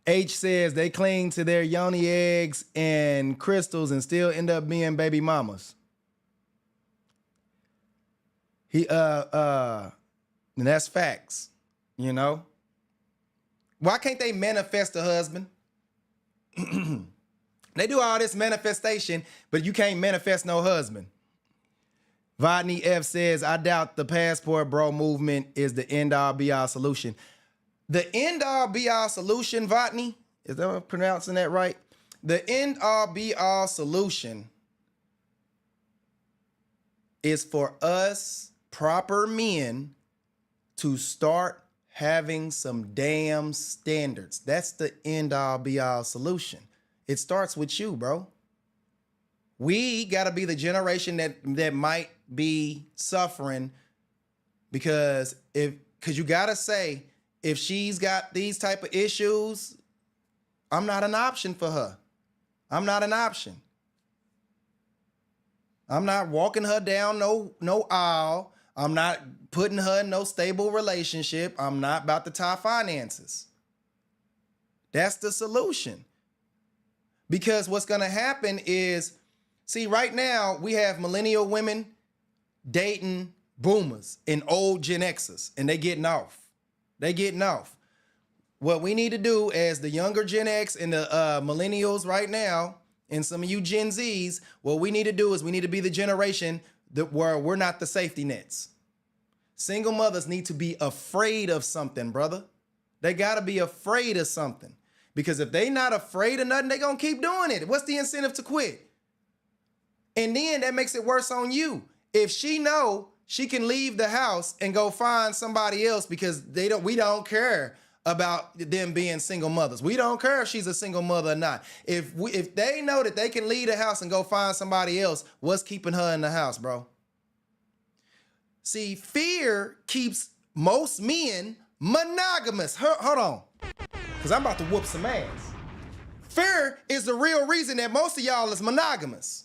H says they cling to their yoni eggs and crystals and still end up being baby mamas. And that's facts, you know? Why can't they manifest a husband? They do all this manifestation, but you can't manifest no husband. Vodney F says, I doubt the Passport Bro movement is the end-all be-all solution. The end-all be-all solution, Vodney, is that I'm pronouncing that right? The end-all be-all solution is for us proper men to start having some damn standards. That's the end-all be-all solution. It starts with you, bro. We got to be the generation that might be suffering because you got to say, if she's got these type of issues, I'm not an option for her. I'm not an option. I'm not walking her down no aisle. I'm not putting her in no stable relationship. I'm not about to tie finances. That's the solution. Because what's going to happen is, see, right now we have millennial women dating boomers and old Gen Xers, and they getting off. They getting off. What we need to do as the younger Gen X and the millennials right now, and some of you Gen Zs, what we need to do is we need to be the generation where we're not the safety nets. Single mothers need to be afraid of something, brother. They got to be afraid of something. Because if they not afraid of nothing, they going to keep doing it. What's the incentive to quit? And then that makes it worse on you. If she know she can leave the house and go find somebody else because we don't care about them being single mothers. We don't care if she's a single mother or not. If they know that they can leave the house and go find somebody else, what's keeping her in the house, bro? See, fear keeps most men monogamous. Hold on, because I'm about to whoop some ass. Fear is the real reason that most of y'all is monogamous.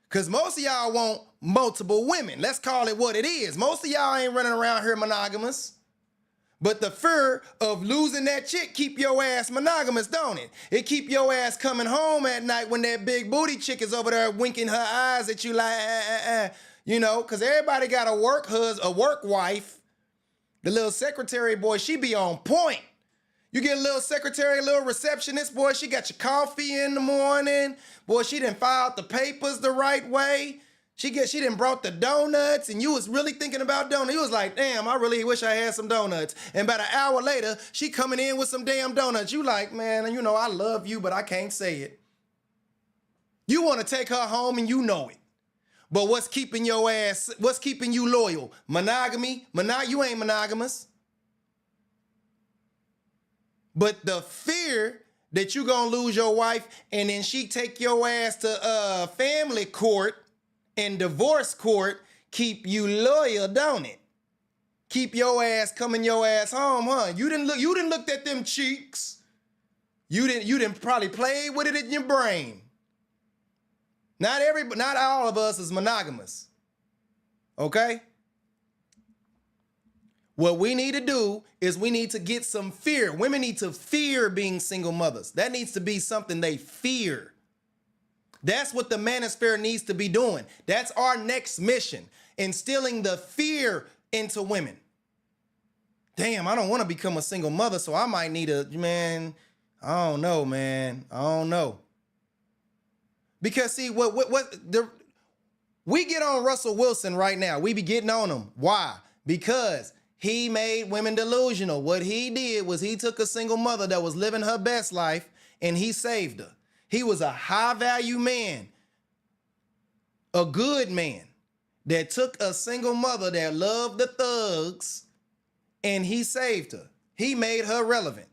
Because most of y'all want multiple women. Let's call it what it is. Most of y'all ain't running around here monogamous. But the fear of losing that chick keep your ass monogamous, don't it? It keep your ass coming home at night when that big booty chick is over there winking her eyes at you like, you know, because everybody got a work wife. The little secretary, boy, she be on point. You get a little secretary, a little receptionist, boy, she got your coffee in the morning. Boy, she done filed the papers the right way. She done brought the donuts, and you was really thinking about donuts. You was like, damn, I really wish I had some donuts. And about an hour later, she coming in with some damn donuts. You like, man, you know, I love you, but I can't say it. You want to take her home, and you know it. But what's keeping your ass, what's keeping you loyal? Monogamy? You ain't monogamous. But the fear that you gonna lose your wife, and then she take your ass to family court and divorce court, keep you loyal, don't it? Keep your ass coming your ass home, huh? You didn't looked at them cheeks. You didn't probably play with it in your brain. Not all of us is monogamous. Okay? What we need to do is we need to get some fear. Women need to fear being single mothers. That needs to be something they fear. That's what the manosphere needs to be doing. That's our next mission, instilling the fear into women. Damn, I don't want to become a single mother, so I might need I don't know, man. I don't know. Because see, we get on Russell Wilson right now. We be getting on him. Why? Because he made women delusional. What he did was he took a single mother that was living her best life and he saved her. He was a high-value man, a good man that took a single mother that loved the thugs and he saved her. He made her relevant.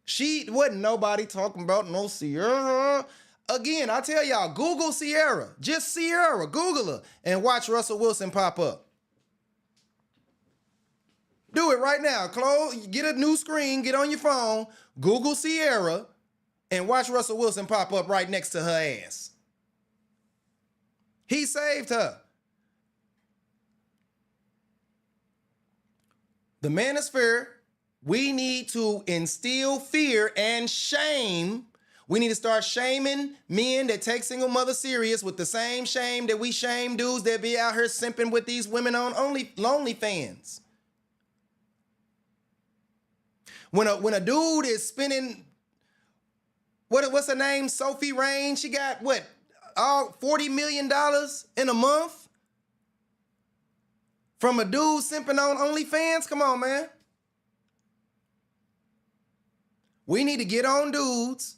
She wasn't nobody talking about no Sierra. Again, I tell y'all, Google Sierra. Just Sierra. Google her and watch Russell Wilson pop up. Do it right now. Get a new screen, get on your phone, Google Sierra, and watch Russell Wilson pop up right next to her ass. He saved her. The manosphere, we need to instill fear and shame. We need to start shaming men that take single mothers serious with the same shame that we shame dudes that be out here simping with these women on OnlyFans. When a dude is spending, what's her name? Sophie Rain. She got $40 million in a month from a dude simping on OnlyFans? Come on, man. We need to get on dudes.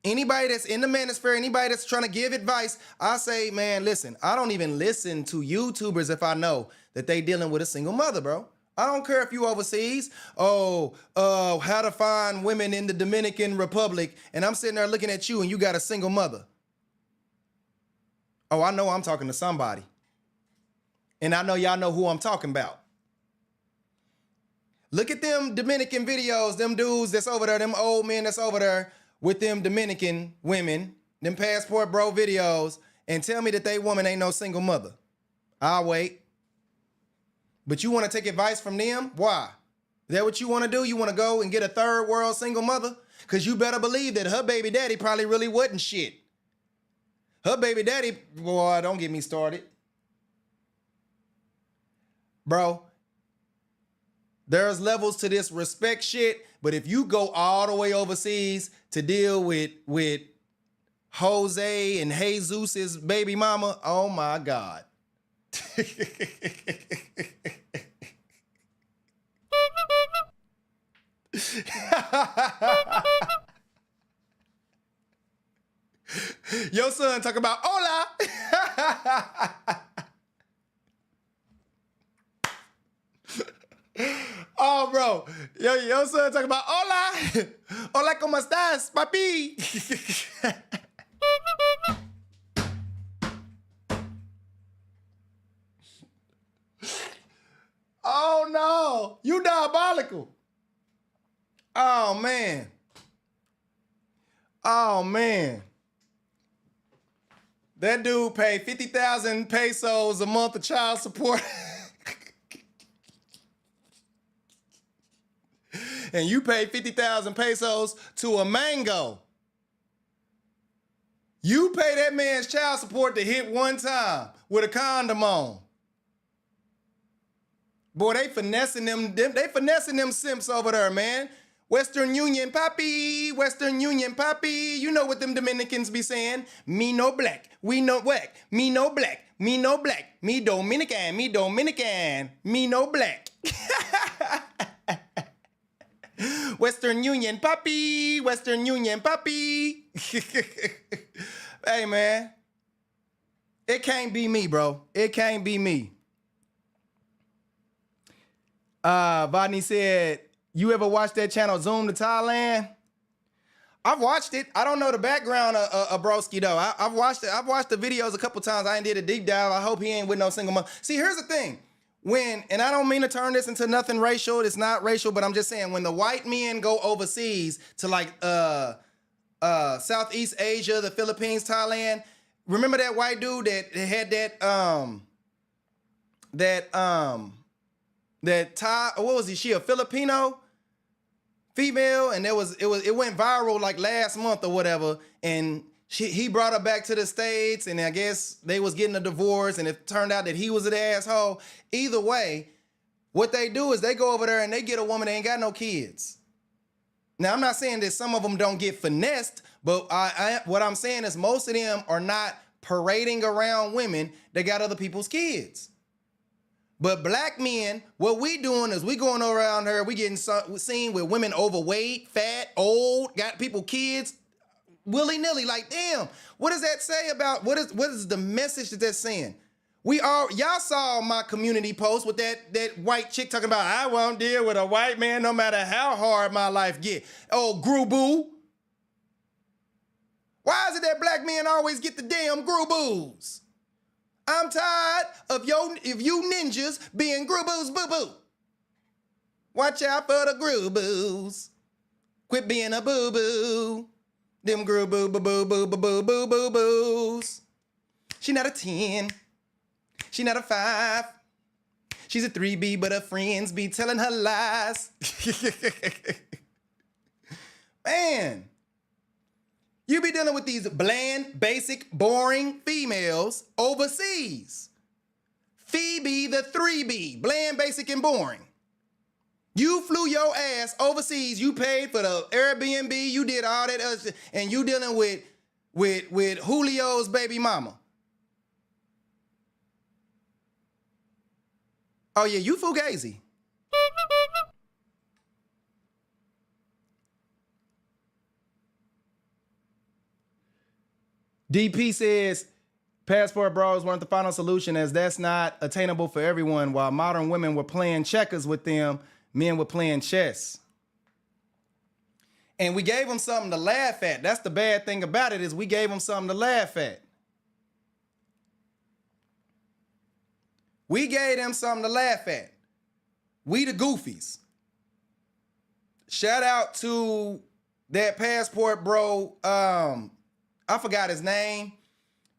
Anybody that's in the manosphere, anybody that's trying to give advice, I say, man, listen, I don't even listen to YouTubers if I know that they dealing with a single mother, bro. I don't care if you overseas. How to find women in the Dominican Republic, and I'm sitting there looking at you and you got a single mother. Oh, I know I'm talking to somebody. And I know y'all know who I'm talking about. Look at them Dominican videos, them dudes that's over there, them old men that's over there with them Dominican women, them passport bro videos, and tell me that they woman ain't no single mother. I'll wait. But you want to take advice from them? Why? Is that what you want to do? You want to go and get a third world single mother? Because you better believe that her baby daddy probably really wasn't shit. Her baby daddy, boy, don't get me started. Bro, there's levels to this respect shit, but if you go all the way overseas to deal with Jose and Jesus's baby mama, oh my God. Your son talk about hola. Oh, bro. Yo son talking about, hola. Hola, ¿cómo estás, papi? Oh, no. You diabolical. Oh, man. Oh, man. That dude paid 50,000 pesos a month of child support. And you paid 50,000 pesos to a mango. You pay that man's child support to hit one time with a condom on. Boy, they finessing them simps over there, man. Western Union papi, Western Union papi. You know what them Dominicans be saying? Me no black, we no black. Me no black, me no black. Me Dominican, me Dominican. Me no black. Western Union papi, Western Union papi. Hey, man. It can't be me, bro. It can't be me. Vodney said, you ever watched that channel Zoom to Thailand? I've watched it. I don't know the background of Broski though. I've watched it. I've watched the videos a couple times. I ain't did a deep dive. I hope he ain't with no single mother. See, here's the thing. And I don't mean to turn this into nothing racial. It's not racial, but I'm just saying when the white men go overseas to like Southeast Asia, the Philippines, Thailand. Remember that white dude that had that Thai, what was he? She a Filipino female, and it went viral like last month or whatever, and he brought her back to the States, and I guess they was getting a divorce, and it turned out that he was an asshole. Either way, what they do is they go over there and they get a woman that ain't got no kids. Now, I'm not saying that some of them don't get finessed, but what I'm saying is most of them are not parading around women that got other people's kids. But black men, what we doing is we going around here, we getting seen with women overweight, fat, old, got people kids, willy-nilly. Like, damn, what does that say about, what is the message that that's saying? Y'all saw my community post with that white chick talking about, I won't deal with a white man no matter how hard my life get. Oh, Groo-boo. Why is it that black men always get the damn Groo-boos? I'm tired of you ninjas being Groo-boos boo-boo. Watch out for the Groo-boos. Quit being a boo-boo. Them Groo-boo boo-boo-boo-boo-boo-boos. She not a 10. She not a 5. She's a 3B, but her friends be telling her lies. Man. You be dealing with these bland, basic, boring females overseas. Phoebe the 3B, bland, basic, and boring. You flew your ass overseas. You paid for the Airbnb. You did all that other shit, and you dealing with Julio's baby mama. Oh yeah, you fugazi. DP says, passport bros weren't the final solution as that's not attainable for everyone. While modern women were playing checkers with them, men were playing chess. And we gave them something to laugh at. That's the bad thing about it, is we gave them something to laugh at. We gave them something to laugh at. We the goofies. Shout out to that passport bro, I forgot his name,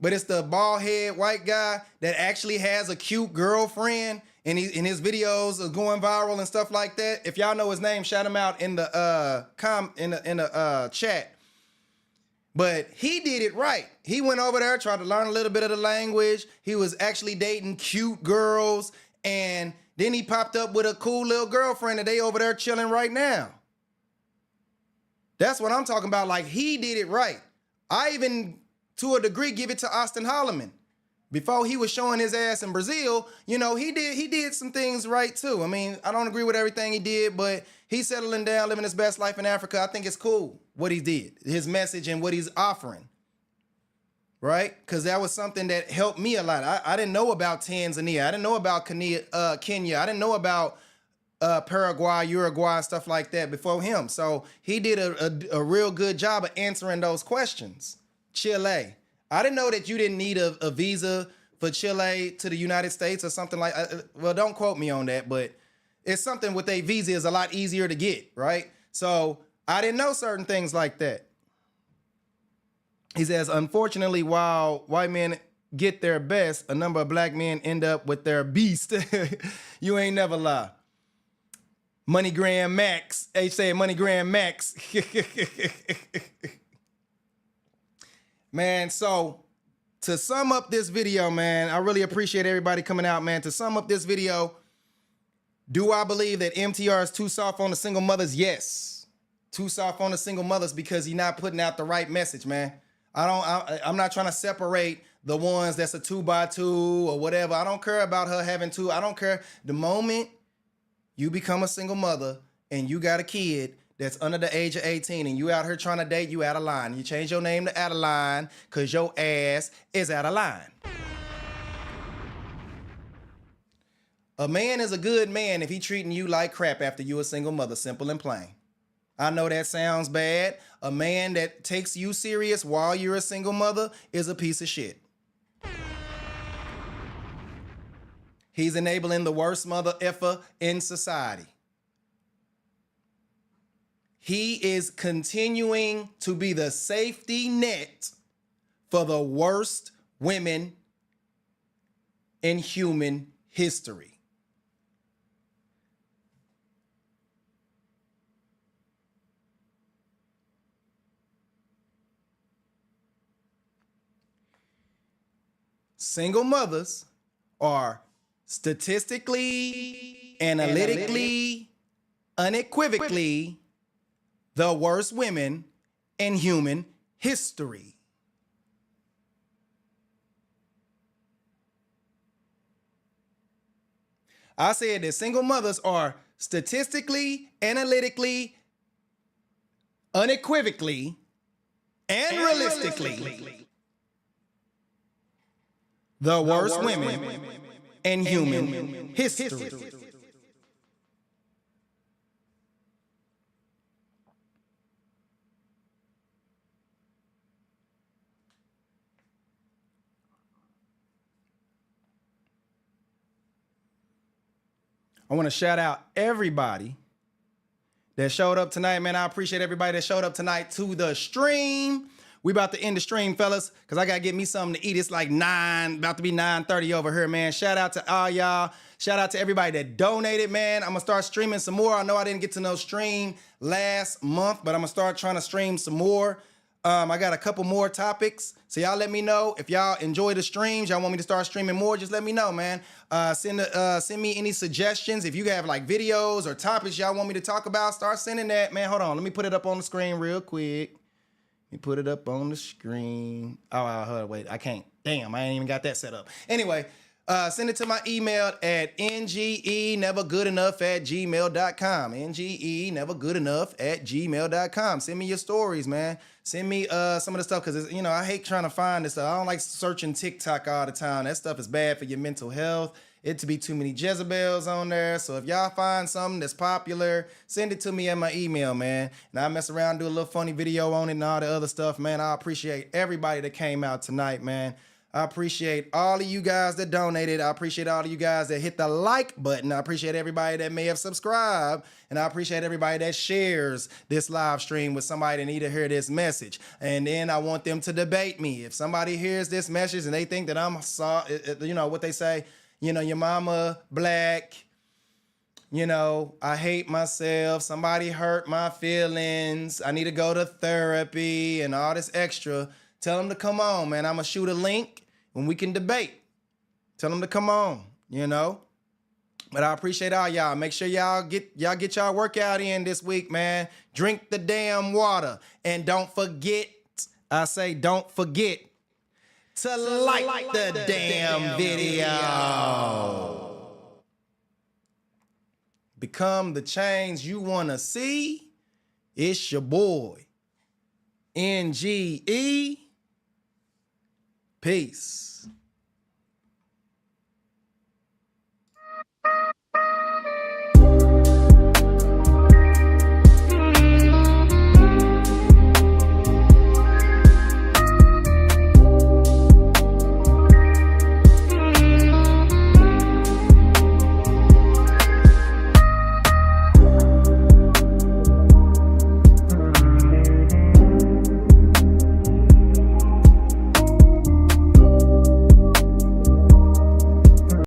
but it's the bald head white guy that actually has a cute girlfriend, and his videos are going viral and stuff like that. If y'all know his name, shout him out in the chat. But he did it right. He went over there, tried to learn a little bit of the language. He was actually dating cute girls, and then he popped up with a cool little girlfriend that they over there chilling right now. That's what I'm talking about. Like, he did it right. I even, to a degree, give it to Austin Holloman. Before he was showing his ass in Brazil, you know, he did some things right too. I mean, I don't agree with everything he did, but he's settling down, living his best life in Africa. I think it's cool what he did, his message and what he's offering, right? Because that was something that helped me a lot. I didn't know about Tanzania. I didn't know about Kenya. I didn't know about Paraguay, Uruguay, and stuff like that before him. So he did a real good job of answering those questions. Chile. I didn't know that you didn't need a visa for Chile to the United States or something like well, don't quote me on that, but it's something with a visa is a lot easier to get, right? So I didn't know certain things like that. He says, unfortunately, while white men get their best, a number of black men end up with their beast. You ain't never lie. MoneyGram Max. H said MoneyGram Max. Man, so to sum up this video, man, I really appreciate everybody coming out, man. To sum up this video, do I believe that MTR is too soft on the single mothers? Yes. Too soft on the single mothers because he's not putting out the right message, man. I'm not trying to separate the ones that's a 2x2 or whatever. I don't care about her having two. I don't care. The moment you become a single mother and you got a kid that's under the age of 18 and you out here trying to date, you out of line. You change your name to Adeline because your ass is out of line. A man is a good man if he treating you like crap after you a single mother, simple and plain. I know that sounds bad. A man that takes you serious while you're a single mother is a piece of shit. He's enabling the worst mother effer in society. He is continuing to be the safety net for the worst women in human history. Single mothers are statistically, analytically, unequivocally the worst women in human history. I said that single mothers are statistically, analytically, unequivocally, and realistically the worst women in human history. I want to shout out everybody that showed up tonight, man. I appreciate everybody that showed up tonight to the stream. We about to end the stream, fellas, because I got to get me something to eat. It's like about to be 9:30 over here, man. Shout out to all y'all. Shout out to everybody that donated, man. I'm going to start streaming some more. I know I didn't get to no stream last month, but I'm going to start trying to stream some more. I got a couple more topics. So y'all let me know if y'all enjoy the streams. Y'all want me to start streaming more, just let me know, man. Send me any suggestions. If you have like videos or topics y'all want me to talk about, start sending that, man. Hold on. Let me put it up on the screen real quick. Let me put it up on the screen. Oh, wait, I can't. Damn, I ain't even got that set up. Anyway, send it to my email at ngenevergoodenough@gmail.com. ngenevergoodenough@gmail.com. Send me your stories, man. Send me some of the stuff because, you know, I hate trying to find this stuff. I don't like searching TikTok all the time. That stuff is bad for your mental health. It to be too many Jezebels on there. So if y'all find something that's popular, send it to me at my email, man. And I mess around, do a little funny video on it and all the other stuff, man. I appreciate everybody that came out tonight, man. I appreciate all of you guys that donated. I appreciate all of you guys that hit the like button. I appreciate everybody that may have subscribed. And I appreciate everybody that shares this live stream with somebody that need to hear this message. And then I want them to debate me. If somebody hears this message and they think that I'm you know what they say, you know, your mama black, you know, I hate myself, somebody hurt my feelings, I need to go to therapy and all this extra, tell them to come on, man. I'm gonna shoot a link when we can debate. Tell them to come on, you know. But I appreciate all y'all. Make sure y'all get y'all workout in this week, man. Drink the damn water. And don't forget, I say don't forget to like the damn video. Become the change you want to see. It's your boy, NGE. Peace.